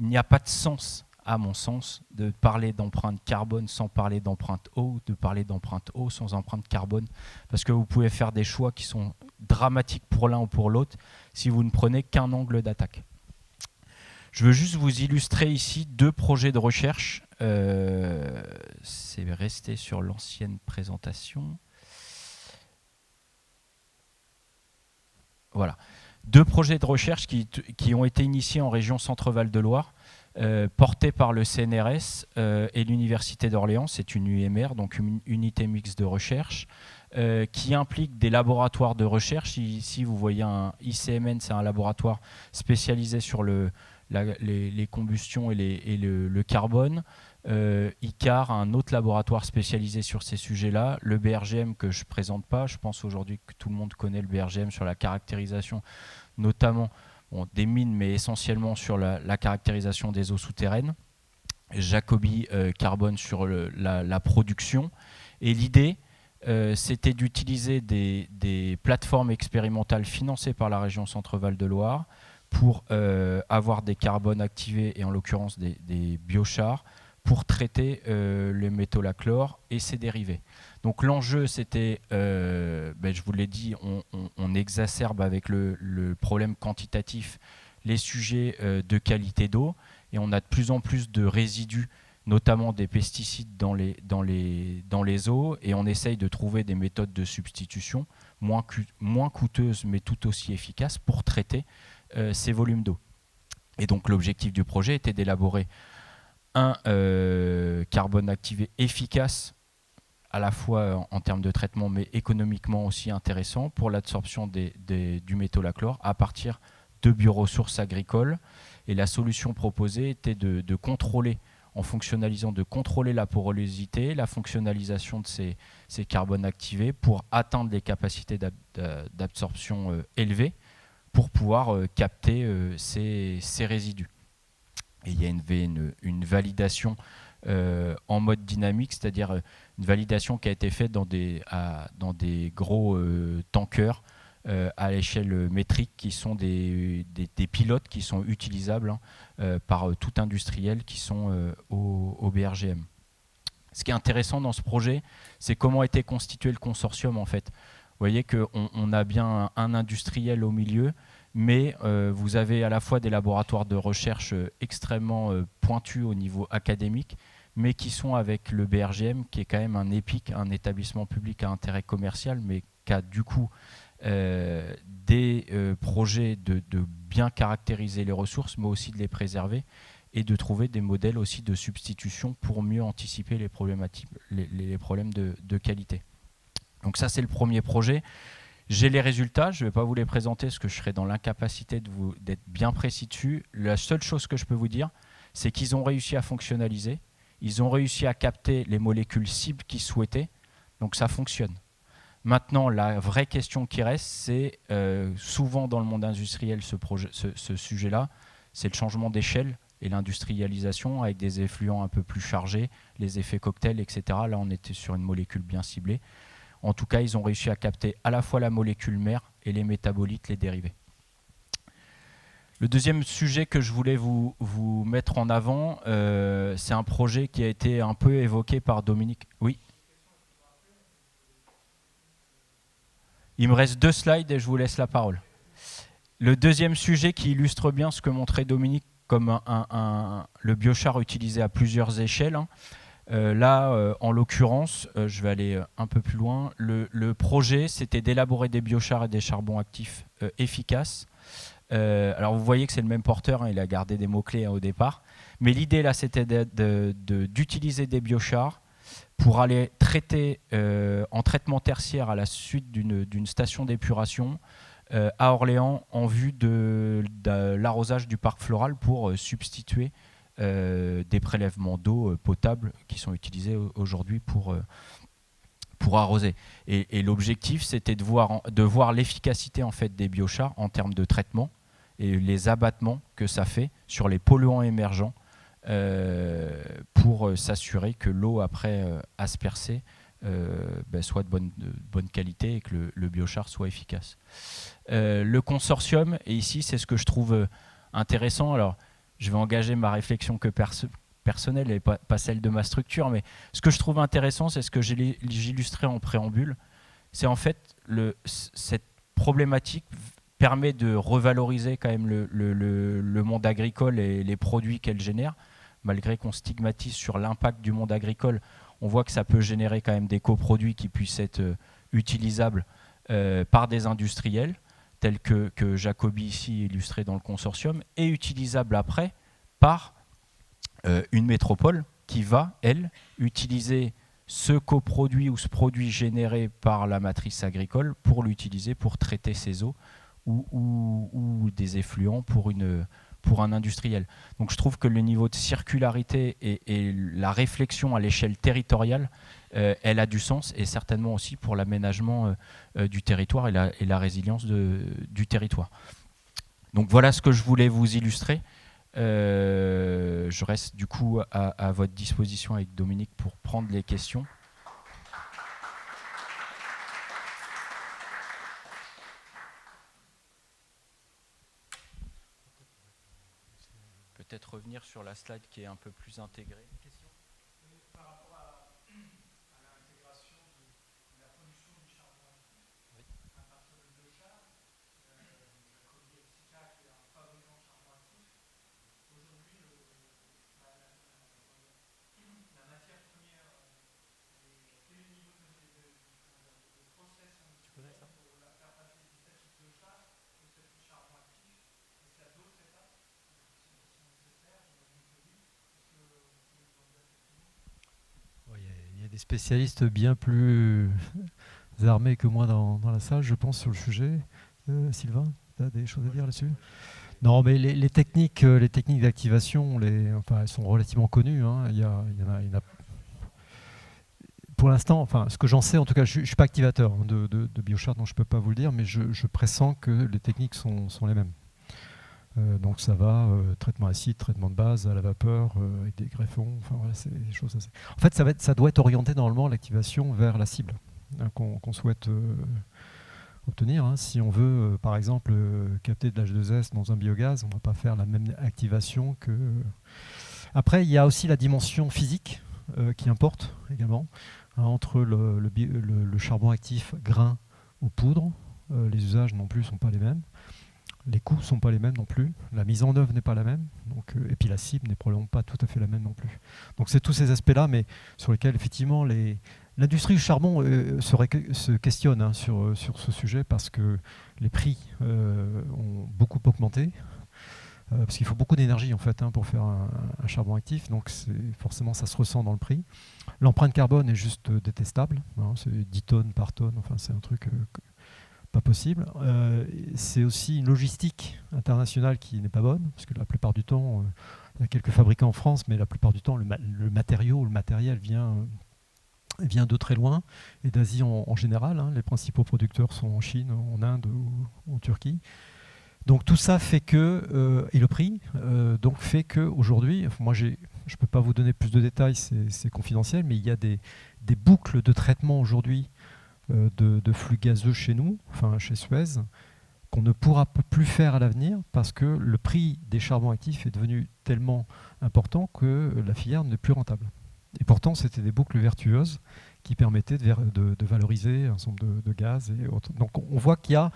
Il n'y a pas de sens, à mon sens, de parler d'empreinte carbone sans parler d'empreinte eau, de parler d'empreinte eau sans empreinte carbone, parce que vous pouvez faire des choix qui sont dramatiques pour l'un ou pour l'autre si vous ne prenez qu'un angle d'attaque. Je veux juste vous illustrer ici 2 projets de recherche. C'est resté sur l'ancienne présentation. Voilà. 2 projets de recherche qui ont été initiés en région Centre-Val de Loire, portés par le CNRS et l'Université d'Orléans. C'est une UMR, donc une unité mixte de recherche, qui implique des laboratoires de recherche. Ici, vous voyez un ICMN, c'est un laboratoire spécialisé sur les combustions et le carbone. ICAR, un autre laboratoire spécialisé sur ces sujets-là. Le BRGM que je ne présente pas, je pense aujourd'hui que tout le monde connaît le BRGM sur la caractérisation, notamment des mines, mais essentiellement sur la caractérisation des eaux souterraines. Jacobi Carbone sur la production. Et l'idée, c'était d'utiliser des plateformes expérimentales financées par la région Centre-Val de Loire pour avoir des carbones activés et en l'occurrence des biochars pour traiter les métaux à chlore et ses dérivés. Donc l'enjeu, c'était, je vous l'ai dit, on exacerbe avec le problème quantitatif les sujets de qualité d'eau et on a de plus en plus de résidus, notamment des pesticides dans les eaux, et on essaye de trouver des méthodes de substitution moins coûteuses mais tout aussi efficaces pour traiter ces volumes d'eau. Et donc l'objectif du projet était d'élaborer un carbone activé efficace, à la fois en termes de traitement, mais économiquement aussi intéressant pour l'absorption du métolachlore à partir de bioressources agricoles. Et la solution proposée était de contrôler, en fonctionnalisant, de contrôler la porosité, la fonctionnalisation de ces carbones activés pour atteindre des capacités d'absorption élevées pour pouvoir capter ces résidus. Et il y a une validation en mode dynamique, c'est-à-dire une validation qui a été faite dans des gros tankers à l'échelle métrique, qui sont des pilotes qui sont utilisables par tout industriel qui sont au BRGM. Ce qui est intéressant dans ce projet, c'est comment a été constitué le consortium en fait. Vous voyez qu'on a bien un industriel au milieu, mais vous avez à la fois des laboratoires de recherche extrêmement pointus au niveau académique, mais qui sont avec le BRGM, qui est quand même un EPIC, un établissement public à intérêt commercial, mais qui a du coup des projets de bien caractériser les ressources, mais aussi de les préserver et de trouver des modèles aussi de substitution pour mieux anticiper les problématiques, les problèmes de qualité. Donc ça, c'est le premier projet. J'ai les résultats, je ne vais pas vous les présenter parce que je serai dans l'incapacité d'être bien précis dessus. La seule chose que je peux vous dire, c'est qu'ils ont réussi à fonctionnaliser, ils ont réussi à capter les molécules cibles qu'ils souhaitaient, donc ça fonctionne. Maintenant, la vraie question qui reste, c'est souvent dans le monde industriel, ce sujet-là, c'est le changement d'échelle et l'industrialisation avec des effluents un peu plus chargés, les effets cocktails, etc. Là, on était sur une molécule bien ciblée. En tout cas, ils ont réussi à capter à la fois la molécule mère et les métabolites, les dérivés. Le deuxième sujet que je voulais vous mettre en avant, c'est un projet qui a été un peu évoqué par Dominique. Oui. Il me reste 2 slides et je vous laisse la parole. Le deuxième sujet qui illustre bien ce que montrait Dominique comme le biochar utilisé à plusieurs échelles. Là, en l'occurrence, je vais aller un peu plus loin. Le projet, c'était d'élaborer des biochars et des charbons actifs efficaces. Alors, vous voyez que c'est le même porteur, il a gardé des mots-clés au départ. Mais l'idée, là, c'était d'utiliser des biochars pour aller traiter en traitement tertiaire à la suite d'une station d'épuration à Orléans en vue de l'arrosage du parc floral pour substituer des prélèvements d'eau potable qui sont utilisés aujourd'hui pour arroser. Et l'objectif, c'était de voir l'efficacité en fait, des biochars en termes de traitement et les abattements que ça fait sur les polluants émergents pour s'assurer que l'eau après aspercée soit de bonne qualité et que le biochar soit efficace. Le consortium, et ici c'est ce que je trouve intéressant, alors je vais engager ma réflexion que personnelle et pas celle de ma structure, mais ce que je trouve intéressant, c'est ce que j'illustrais en préambule, c'est en fait cette problématique permet de revaloriser quand même le monde agricole et les produits qu'elle génère, malgré qu'on stigmatise sur l'impact du monde agricole. On voit que ça peut générer quand même des coproduits qui puissent être utilisables par des industriels, tels que Jacobi ici illustré dans le consortium, et utilisables après par une métropole qui va, elle, utiliser ce coproduit ou ce produit généré par la matrice agricole pour l'utiliser pour traiter ses eaux ou des effluents pour un industriel. Donc je trouve que le niveau de circularité et la réflexion à l'échelle territoriale, elle a du sens, et certainement aussi pour l'aménagement du territoire et la résilience du territoire. Donc voilà ce que je voulais vous illustrer. Je reste du coup à votre disposition avec Dominique pour prendre les questions. Peut-être revenir sur la slide qui est un peu plus intégrée. Par rapport à l'intégration de la production du charbon actif à partir de biochar, Jacobi Mexica qui est un fabricant de charbon actif, aujourd'hui la matière première, quel est le niveau de process industriel pour la faire passer du statut de biochar au statut de charbon actif? Est-ce qu'il y a d'autres étapes qui sont nécessaires? J'imagine que oui. Est-ce que spécialistes bien plus armés que moi dans la salle, je pense, sur le sujet. Sylvain, tu as des choses à dire là-dessus? Non, mais les techniques d'activation, enfin, elles sont relativement connues, hein. Il y en a. Pour l'instant, enfin, ce que j'en sais, en tout cas, je ne suis pas activateur de Biochar, donc je ne peux pas vous le dire, mais je pressens que les techniques sont les mêmes. Donc ça va, traitement acide, traitement de base, à la vapeur, avec des greffons, enfin voilà, c'est des choses assez... En fait, ça doit être orienté normalement l'activation vers la cible, hein, qu'on souhaite obtenir, hein. Si on veut, par exemple, capter de l'H2S dans un biogaz, on ne va pas faire la même activation que... Après, il y a aussi la dimension physique qui importe également, hein, entre le charbon actif grain ou poudre. Les usages non plus ne sont pas les mêmes. Les coûts ne sont pas les mêmes non plus. La mise en œuvre n'est pas la même. Donc, et puis la cible n'est probablement pas tout à fait la même non plus. Donc c'est tous ces aspects-là, mais sur lesquels effectivement l'industrie du charbon se questionne, hein, sur ce sujet, parce que les prix ont beaucoup augmenté. Parce qu'il faut beaucoup d'énergie en fait, hein, pour faire un charbon actif, donc forcément ça se ressent dans le prix. L'empreinte carbone est juste détestable, hein, c'est 10 tonnes par tonne, enfin c'est un truc pas possible. C'est aussi une logistique internationale qui n'est pas bonne, parce que la plupart du temps, il y a quelques fabricants en France, mais la plupart du temps le matériel vient de très loin, et d'Asie en général, hein. Les principaux producteurs sont en Chine, en Inde ou en Turquie. Donc tout ça fait que, et le prix, donc fait qu'aujourd'hui, moi je ne peux pas vous donner plus de détails, c'est confidentiel, mais il y a des boucles de traitement aujourd'hui de flux gazeux chez nous, enfin chez Suez, qu'on ne pourra plus faire à l'avenir parce que le prix des charbons actifs est devenu tellement important que la filière n'est plus rentable. Et pourtant, c'était des boucles vertueuses qui permettaient de valoriser un certain nombre de gaz et autres. Donc on voit qu'il y a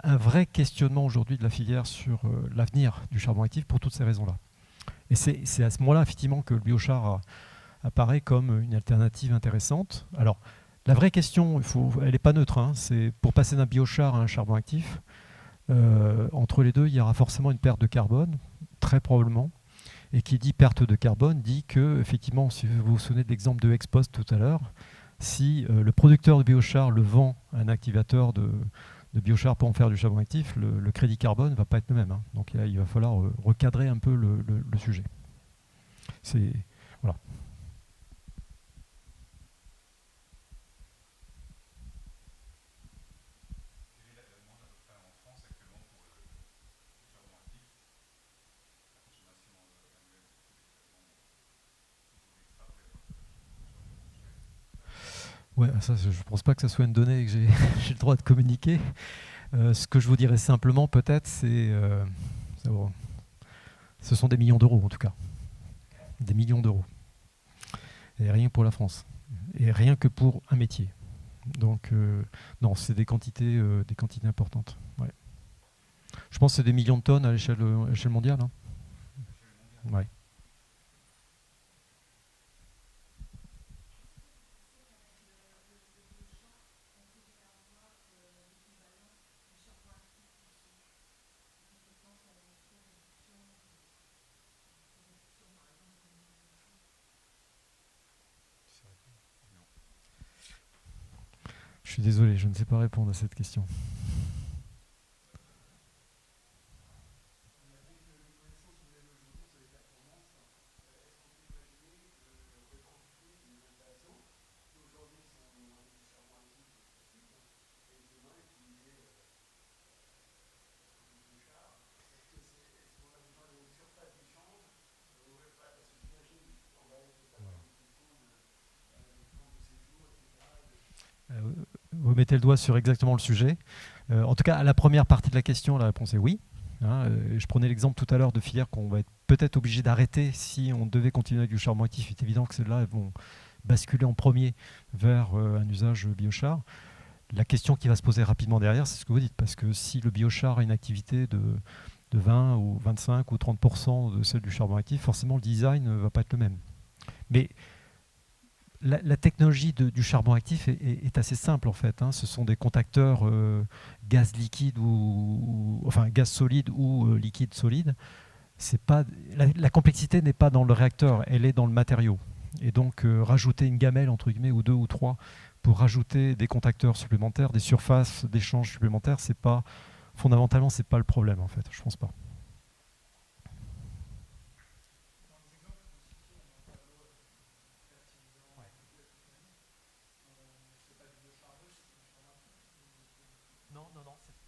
un vrai questionnement aujourd'hui de la filière sur l'avenir du charbon actif pour toutes ces raisons-là. Et c'est à ce moment-là, effectivement, que le biochar apparaît comme une alternative intéressante. Alors, la vraie question, elle n'est pas neutre, hein, c'est pour passer d'un biochar à un charbon actif, entre les deux, il y aura forcément une perte de carbone, très probablement. Et qui dit perte de carbone dit que, effectivement, si vous vous souvenez de l'exemple de Expost tout à l'heure, si le producteur de biochar le vend à un activateur de biochar pour en faire du charbon actif, le crédit carbone ne va pas être le même, hein. Donc là, il va falloir recadrer un peu le sujet. Voilà. Ouais, ça, je ne pense pas que ça soit une donnée que j'ai le droit de communiquer. Ce que je vous dirais simplement, peut-être, ce sont des millions d'euros, en tout cas. Des millions d'euros. Et rien pour la France. Et rien que pour un métier. Donc, non, c'est des quantités importantes. Ouais. Je pense que c'est des millions de tonnes à l'échelle mondiale, hein. Ouais. Je suis désolé, je ne sais pas répondre à cette question. Vous mettez le doigt sur exactement le sujet. En tout cas, à la première partie de la question, la réponse est oui. Hein, je prenais l'exemple tout à l'heure de filières qu'on va être peut-être obligé d'arrêter si on devait continuer avec du charbon actif. Il est évident que celles-là vont basculer en premier vers un usage biochar. La question qui va se poser rapidement derrière, c'est ce que vous dites, parce que si le biochar a une activité de 20 ou 25 ou 30% de celle du charbon actif, forcément le design ne va pas être le même. Mais la technologie du charbon actif est assez simple en fait, hein. Ce sont des contacteurs gaz liquide enfin gaz solide ou liquide solide. C'est pas, la complexité n'est pas dans le réacteur, elle est dans le matériau. Et donc rajouter une gamelle, entre guillemets, ou 2 ou 3, pour rajouter des contacteurs supplémentaires, des surfaces d'échange supplémentaires, fondamentalement, c'est pas le problème, en fait, je pense pas.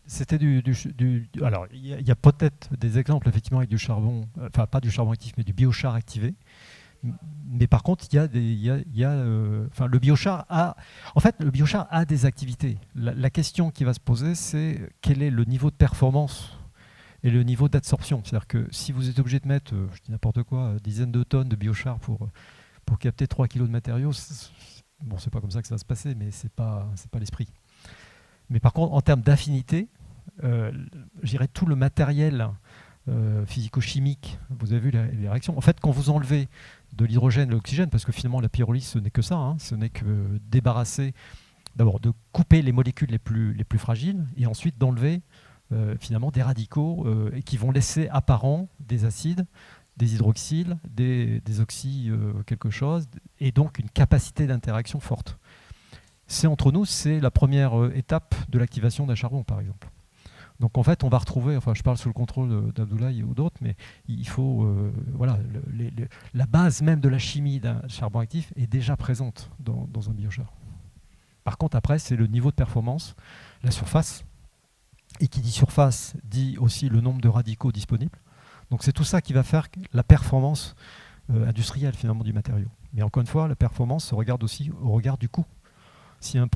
C'était alors, il y a peut-être des exemples effectivement avec du charbon, enfin pas du charbon actif, mais du biochar activé. Mais par contre, le biochar a des activités. La question qui va se poser, c'est quel est le niveau de performance et le niveau d'absorption. C'est-à-dire que si vous êtes obligé de mettre, je dis n'importe quoi, dizaines de tonnes de biochar pour capter 3 kg de matériaux, bon, c'est pas comme ça que ça va se passer, mais c'est pas l'esprit. Mais par contre, en termes d'affinité, je dirais tout le matériel physico-chimique, vous avez vu les réactions. En fait, quand vous enlevez de l'hydrogène et de l'oxygène, parce que finalement la pyrolyse, ce n'est que ça, hein, ce n'est que débarrasser, d'abord de couper les molécules les plus fragiles, et ensuite d'enlever finalement des radicaux qui vont laisser apparent des acides, des hydroxyles, des oxy quelque chose, et donc une capacité d'interaction forte. C'est entre nous, c'est la première étape de l'activation d'un charbon, par exemple. Donc en fait, on va retrouver, enfin je parle sous le contrôle d'Abdoulaye ou d'autres, mais il faut, voilà, la base même de la chimie d'un charbon actif est déjà présente dans un biochar. Par contre, après, c'est le niveau de performance, la surface, et qui dit surface dit aussi le nombre de radicaux disponibles. Donc c'est tout ça qui va faire la performance industrielle finalement du matériau. Mais encore une fois, la performance se regarde aussi au regard du coût. Si un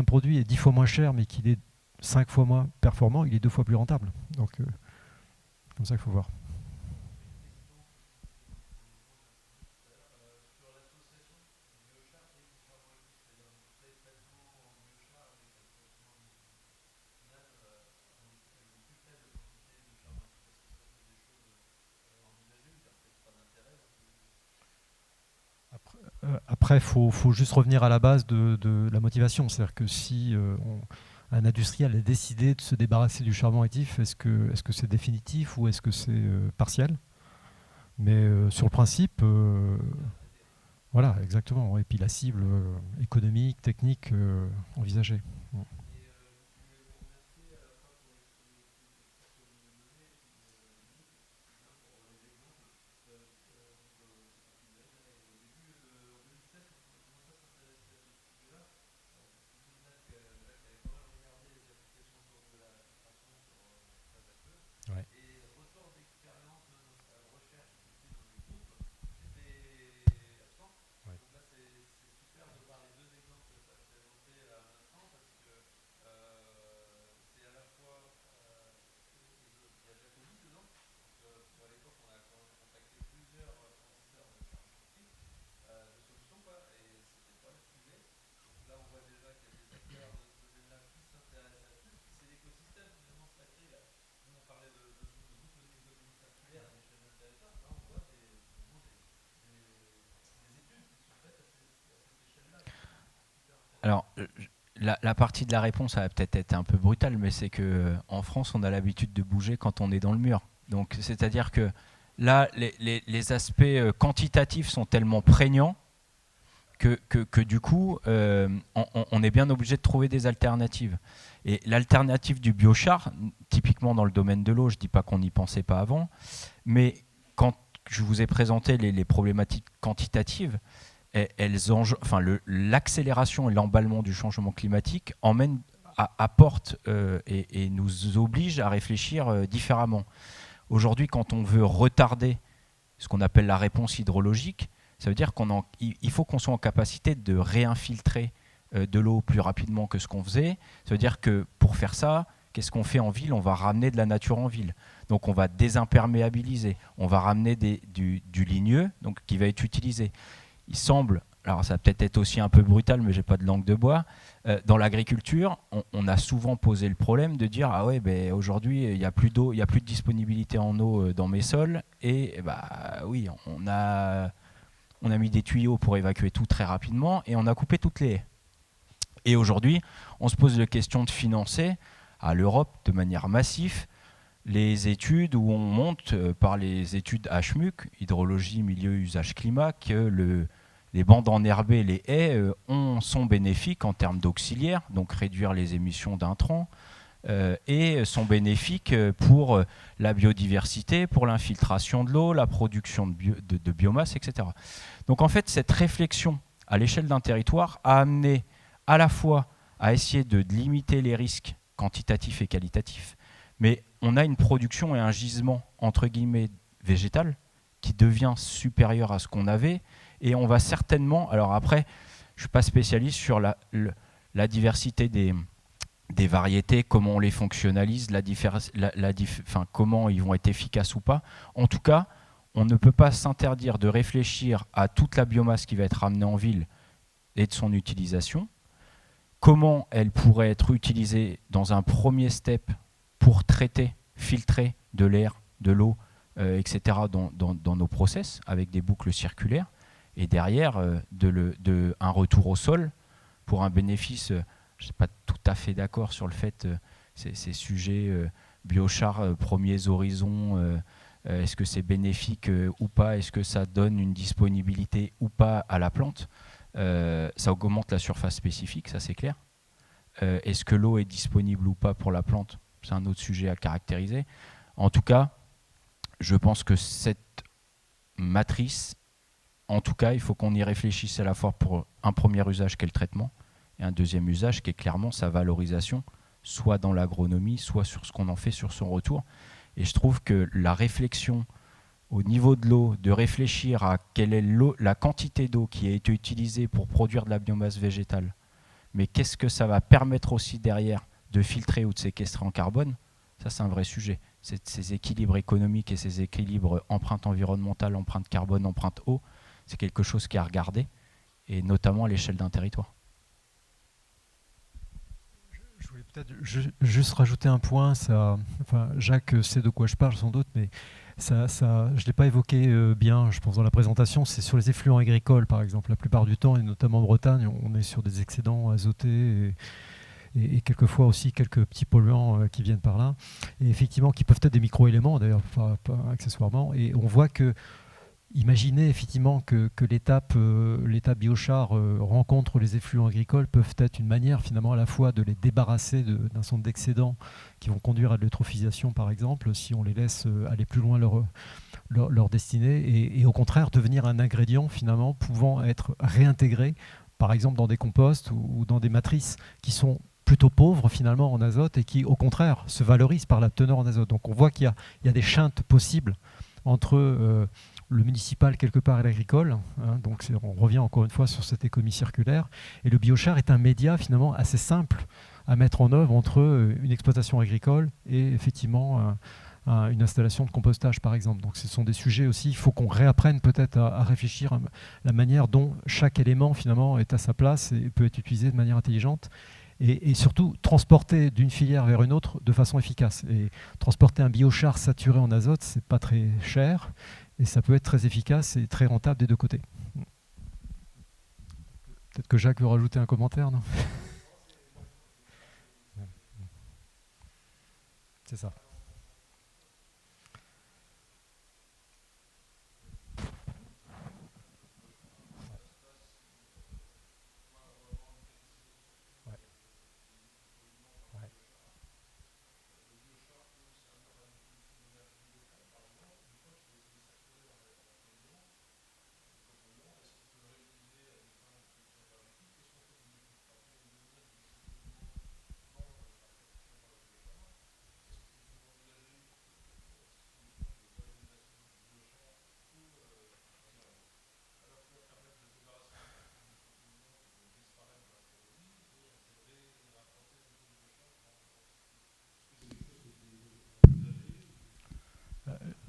produit est 10 fois moins cher mais qu'il est 5 fois moins performant, il est 2 fois plus rentable. Donc c'est comme ça qu'il faut voir. Après, il faut juste revenir à la base de la motivation. C'est-à-dire que si un industriel a décidé de se débarrasser du charbon actif, est-ce que c'est définitif ou est-ce que c'est partiel? Mais sur le principe, voilà, exactement. Et puis la cible économique, technique envisagée. Alors, la partie de la réponse, ça va peut-être être un peu brutale, mais c'est qu'en France, on a l'habitude de bouger quand on est dans le mur. Donc, c'est-à-dire que là, les aspects quantitatifs sont tellement prégnants que du coup, on est bien obligé de trouver des alternatives. Et l'alternative du biochar, typiquement dans le domaine de l'eau, je ne dis pas qu'on n'y pensait pas avant, mais quand je vous ai présenté les problématiques quantitatives, l'accélération et l'emballement du changement climatique apportent et nous obligent à réfléchir différemment. Aujourd'hui, quand on veut retarder ce qu'on appelle la réponse hydrologique, ça veut dire qu'il faut qu'on soit en capacité de réinfiltrer de l'eau plus rapidement que ce qu'on faisait. Ça veut dire que pour faire ça, qu'est-ce qu'on fait en ville? On va ramener de la nature en ville. Donc on va désimperméabiliser, on va ramener du ligneux donc, qui va être utilisé. Il semble, alors ça va peut-être être aussi un peu brutal, mais j'ai pas de langue de bois, dans l'agriculture, on a souvent posé le problème de dire ah ouais, ben, aujourd'hui il n'y a plus d'eau, il n'y a plus de disponibilité en eau dans mes sols, et bah oui, on a mis des tuyaux pour évacuer tout très rapidement et on a coupé toutes les haies. Et aujourd'hui, on se pose la question de financer à l'Europe de manière massive les études où on monte par les études HMUC, hydrologie, milieu, usage, climat, que les bandes enherbées, les haies, sont bénéfiques en termes d'auxiliaires, donc réduire les émissions d'intrants, et sont bénéfiques pour la biodiversité, pour l'infiltration de l'eau, la production de biomasse, etc. Donc en fait, cette réflexion à l'échelle d'un territoire a amené à la fois à essayer de limiter les risques quantitatifs et qualitatifs, mais on a une production et un gisement, entre guillemets, végétal, qui devient supérieur à ce qu'on avait, et on va certainement, alors après, je ne suis pas spécialiste sur la diversité des variétés, comment on les fonctionnalise, comment ils vont être efficaces ou pas. En tout cas, on ne peut pas s'interdire de réfléchir à toute la biomasse qui va être ramenée en ville et de son utilisation, comment elle pourrait être utilisée dans un premier step pour traiter, filtrer de l'air, de l'eau, etc. dans nos process, avec des boucles circulaires, et derrière, un retour au sol pour un bénéfice. Je ne suis pas tout à fait d'accord sur le fait, ces sujets biochar, premiers horizons, est-ce que c'est bénéfique ou pas, est-ce que ça donne une disponibilité ou pas à la plante, ça augmente la surface spécifique, ça c'est clair. Est-ce que l'eau est disponible ou pas pour la plante, c'est un autre sujet à caractériser. En tout cas, je pense que cette matrice, en tout cas, il faut qu'on y réfléchisse à la fois pour un premier usage qui est le traitement, et un deuxième usage qui est clairement sa valorisation, soit dans l'agronomie, soit sur ce qu'on en fait sur son retour. Et je trouve que la réflexion au niveau de l'eau, de réfléchir à quelle est la quantité d'eau qui a été utilisée pour produire de la biomasse végétale, mais qu'est-ce que ça va permettre aussi derrière de filtrer ou de séquestrer en carbone, ça c'est un vrai sujet. Ces équilibres économiques et ces équilibres empreinte environnementale, empreinte carbone, empreinte eau, c'est quelque chose qui est à regarder, et notamment à l'échelle d'un territoire. Je voulais peut-être juste rajouter un point. Jacques sait de quoi je parle sans doute, mais je ne l'ai pas évoqué bien, je pense, dans la présentation. C'est sur les effluents agricoles, par exemple. La plupart du temps, et notamment en Bretagne, on est sur des excédents azotés et quelquefois aussi quelques petits polluants qui viennent par là. Et effectivement, qui peuvent être des micro-éléments, d'ailleurs, pas accessoirement. Et on voit que imaginez effectivement que l'étape biochar rencontre les effluents agricoles peuvent être une manière finalement à la fois de les débarrasser d'un certain nombre d'excédents qui vont conduire à de l'eutrophisation par exemple, si on les laisse aller plus loin leur destinée, et au contraire devenir un ingrédient finalement pouvant être réintégré par exemple dans des composts ou dans des matrices qui sont plutôt pauvres finalement en azote et qui au contraire se valorisent par la teneur en azote. Donc on voit qu'il y a des chintes possibles entre le municipal quelque part et l'agricole, hein, donc on revient encore une fois sur cette économie circulaire, et le biochar est un média finalement assez simple à mettre en œuvre entre une exploitation agricole et effectivement une installation de compostage par exemple. Donc ce sont des sujets aussi, il faut qu'on réapprenne peut-être à réfléchir à la manière dont chaque élément finalement est à sa place et peut être utilisé de manière intelligente. Et surtout transporter d'une filière vers une autre de façon efficace. Et transporter un biochar saturé en azote, c'est pas très cher et ça peut être très efficace et très rentable des deux côtés. Peut-être que Jacques veut rajouter un commentaire, non ? C'est ça.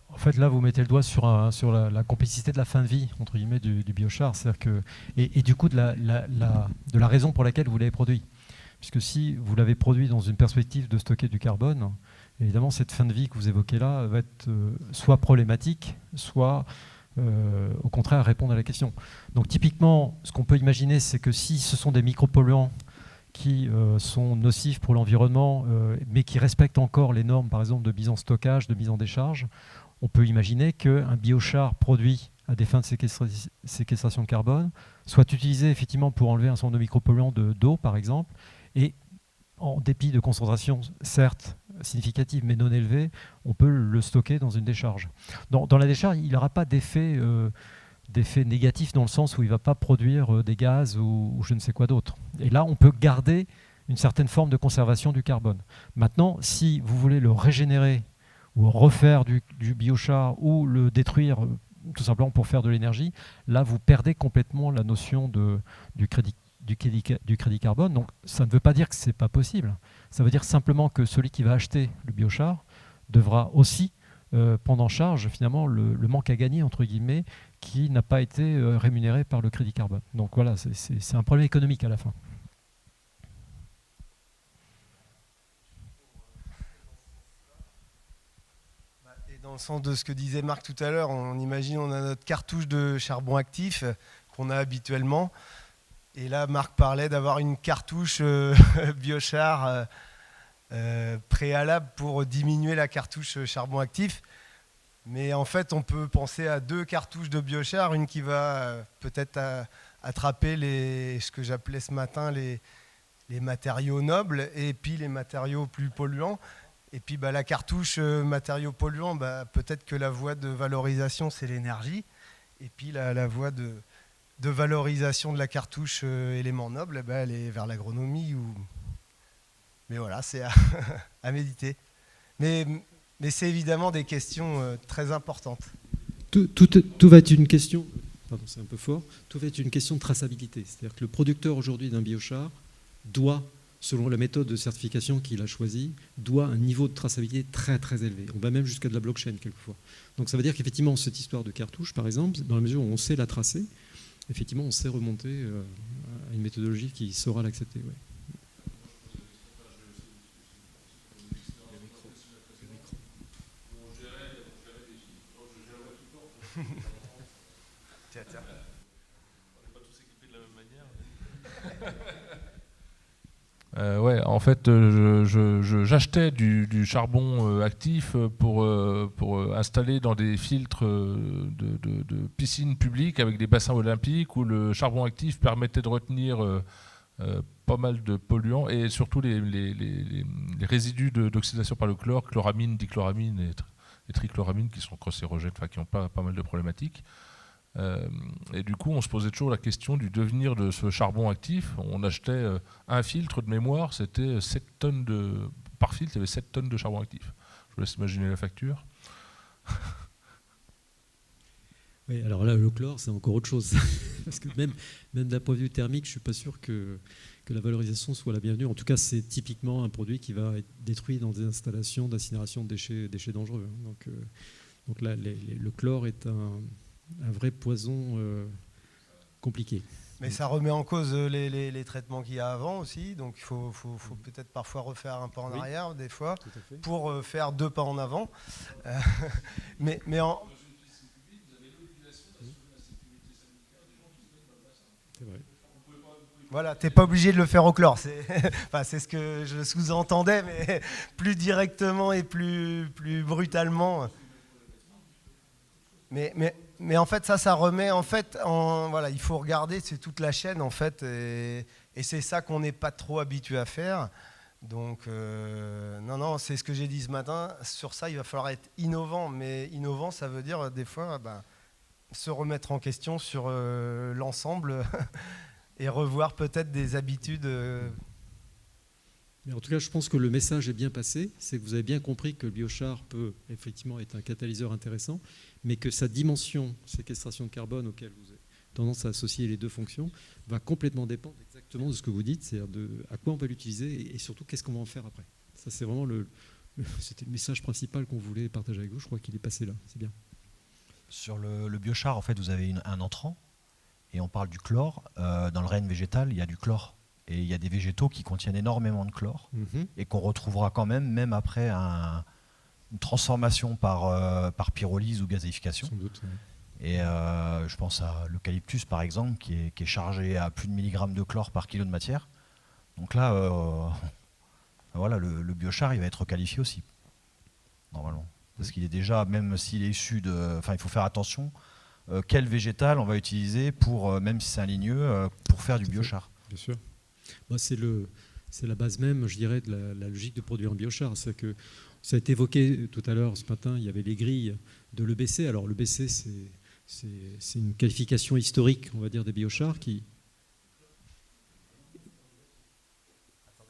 En fait, là, vous mettez le doigt sur la complexité de la fin de vie, entre guillemets, du biochar, c'est-à-dire que, et du coup de la raison pour laquelle vous l'avez produit. Puisque si vous l'avez produit dans une perspective de stocker du carbone, évidemment, cette fin de vie que vous évoquez là va être soit problématique, soit au contraire répondre à la question. Donc typiquement, ce qu'on peut imaginer, c'est que si ce sont des micropolluants qui sont nocifs pour l'environnement, mais qui respectent encore les normes, par exemple, de mise en stockage, de mise en décharge, on peut imaginer qu'un biochar produit à des fins de séquestration de carbone, soit utilisé effectivement pour enlever un certain nombre de micropolluants d'eau, par exemple, et en dépit de concentration, certes significative mais non élevée, on peut le stocker dans une décharge. Dans la décharge, il n'aura pas d'effet négatif dans le sens où il ne va pas produire des gaz ou je ne sais quoi d'autre. Et là, on peut garder une certaine forme de conservation du carbone. Maintenant, si vous voulez le régénérer ou refaire du biochar ou le détruire tout simplement pour faire de l'énergie, là, vous perdez complètement la notion du crédit carbone. Donc, ça ne veut pas dire que ce n'est pas possible. Ça veut dire simplement que celui qui va acheter le biochar devra aussi prendre en charge finalement le manque à gagner, entre guillemets, qui n'a pas été rémunéré par le crédit carbone. Donc voilà, c'est un problème économique à la fin. Dans le sens de ce que disait Marc tout à l'heure, on imagine on a notre cartouche de charbon actif qu'on a habituellement. Et là, Marc parlait d'avoir une cartouche biochar préalable pour diminuer la cartouche charbon actif. Mais en fait, on peut penser à 2 cartouches de biochar, une qui va peut-être attraper ce que j'appelais ce matin les matériaux nobles et puis les matériaux plus polluants. Et puis la cartouche matériaux polluants, peut-être que la voie de valorisation, c'est l'énergie. Et puis la voie de valorisation de la cartouche éléments nobles, elle est vers l'agronomie. Mais voilà, c'est à méditer. Mais c'est évidemment des questions très importantes. Tout va être une question, pardon, c'est un peu fort, tout va être une question de traçabilité. C'est-à-dire que le producteur aujourd'hui d'un biochar doit, selon la méthode de certification qu'il a choisie, doit un niveau de traçabilité très très élevé. On va même jusqu'à de la blockchain quelquefois. Donc ça veut dire qu'effectivement, cette histoire de cartouche, par exemple, dans la mesure où on sait la tracer, effectivement, on sait remonter à une méthodologie qui saura l'accepter. Ouais. Tiens. On n'est pas tous équipés de la même manière. Ouais, en fait, j'achetais du charbon actif pour installer dans des filtres de piscines publiques avec des bassins olympiques où le charbon actif permettait de retenir pas mal de polluants et surtout les résidus d'oxydation par le chlore, chloramine, dichloramine et trichloramine qui sont cancérogènes, enfin qui ont pas mal de problématiques. Et du coup, on se posait toujours la question du devenir de ce charbon actif. On achetait un filtre de mémoire, c'était 7 tonnes par filtre, il y avait 7 tonnes de charbon actif. Je vous laisse imaginer la facture. Oui, alors là, le chlore, c'est encore autre chose. Parce que même d'un point de vue thermique, je ne suis pas sûr que la valorisation soit la bienvenue. En tout cas, c'est typiquement un produit qui va être détruit dans des installations d'incinération de déchets dangereux. Donc là, le chlore est un vrai poison compliqué. Mais ça remet en cause les traitements qu'il y a avant aussi, donc il faut peut-être parfois refaire un pas en arrière des fois pour faire 2 pas en avant. mais C'est vrai. Voilà, t'es pas obligé de le faire au chlore. C'est ce que je sous-entendais, mais plus directement et plus brutalement. Mais en fait, ça remet en fait, voilà, il faut regarder, c'est toute la chaîne en fait, et c'est ça qu'on n'est pas trop habitué à faire. Donc, non, c'est ce que j'ai dit ce matin. Sur ça, il va falloir être innovant, mais innovant, ça veut dire des fois se remettre en question sur l'ensemble et revoir peut-être des habitudes. Mais en tout cas, je pense que le message est bien passé. C'est que vous avez bien compris que le biochar peut effectivement être un catalyseur intéressant, mais que sa dimension séquestration de carbone, auquel vous avez tendance à associer les 2 fonctions, va complètement dépendre exactement de ce que vous dites, c'est-à-dire à quoi on va l'utiliser et surtout qu'est-ce qu'on va en faire après. Ça, c'est vraiment c'était le message principal qu'on voulait partager avec vous. Je crois qu'il est passé là. C'est bien. Sur le biochar, en fait, vous avez un entrant et on parle du chlore. Dans le règne végétal, il y a du chlore. Et il y a des végétaux qui contiennent énormément de chlore et qu'on retrouvera quand même après une transformation par pyrolyse ou gazéification. Sans doute, ouais. Et je pense à l'eucalyptus, par exemple, qui est chargé à plus de milligrammes de chlore par kilo de matière. Donc là, voilà, le biochar, il va être requalifié aussi, normalement. Parce qu'il est déjà, même s'il est issu de... Enfin, il faut faire attention. quel végétal on va utiliser pour, même si c'est un ligneux, pour faire du biochar. Bien sûr. Bah, c'est la base même, je dirais, de la logique de produire un biochar. C'est que ça a été évoqué tout à l'heure, ce matin, il y avait les grilles de l'EBC. Alors l'EBC, c'est une qualification historique, on va dire, des biochars qui...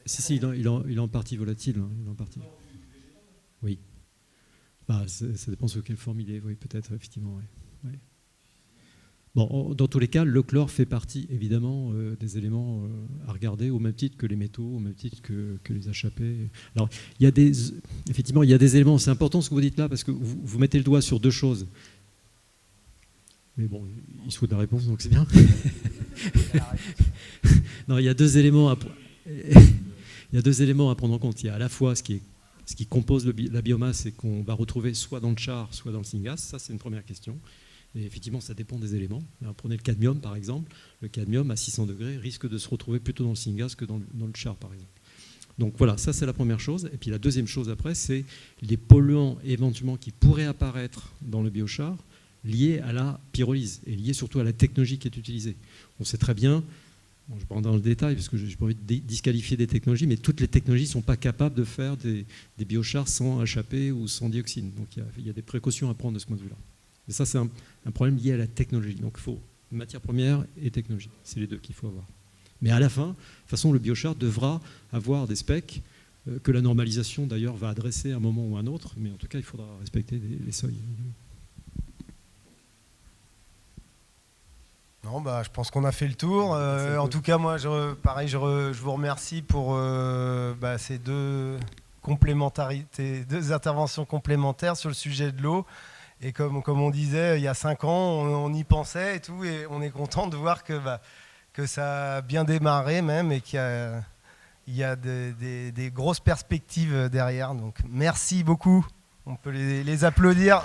Si, il est en partie volatile. Hein, il est en partie. Oui. Bah, ça dépend sur quelle forme il est, oui, peut-être, effectivement. Oui. Oui. Bon, dans tous les cas, le chlore fait partie, évidemment, des éléments à regarder, au même titre que les métaux, au même titre que les HAP. Alors, effectivement, il y a des éléments, c'est important ce que vous dites là, parce que vous mettez le doigt sur deux choses. Mais bon, il souhaite la réponse, donc c'est bien. Non, il y a deux éléments à prendre en compte. Il y a à la fois ce qui compose la biomasse et qu'on va retrouver soit dans le char, soit dans le syngas. Ça, c'est une première question. Et effectivement, ça dépend des éléments. Alors, prenez le cadmium, par exemple. Le cadmium, à 600 degrés, risque de se retrouver plutôt dans le syngas que dans le char, par exemple. Donc voilà, ça, c'est la première chose. Et puis la deuxième chose après, c'est les polluants éventuellement qui pourraient apparaître dans le biochar liés à la pyrolyse et liés surtout à la technologie qui est utilisée. On sait très bien... Bon, je ne vais pas rentrer dans le détail parce que je n'ai pas envie de disqualifier des technologies, mais toutes les technologies ne sont pas capables de faire des biochars sans HAP ou sans dioxine. Donc il y a des précautions à prendre de ce point de vue-là. Mais ça, c'est un problème lié à la technologie. Donc il faut matière première et technologie. C'est les deux qu'il faut avoir. Mais à la fin, de toute façon, le biochar devra avoir des specs que la normalisation, d'ailleurs, va adresser à un moment ou à un autre. Mais en tout cas, il faudra respecter les seuils. Non, bah, je pense qu'on a fait le tour. En tout cas, moi, je vous remercie pour ces deux interventions complémentaires sur le sujet de l'eau. Et comme on disait, il y a 5 ans, on y pensait et tout, et on est content de voir que ça a bien démarré même et qu'il y a des grosses perspectives derrière. Donc, merci beaucoup. On peut les applaudir.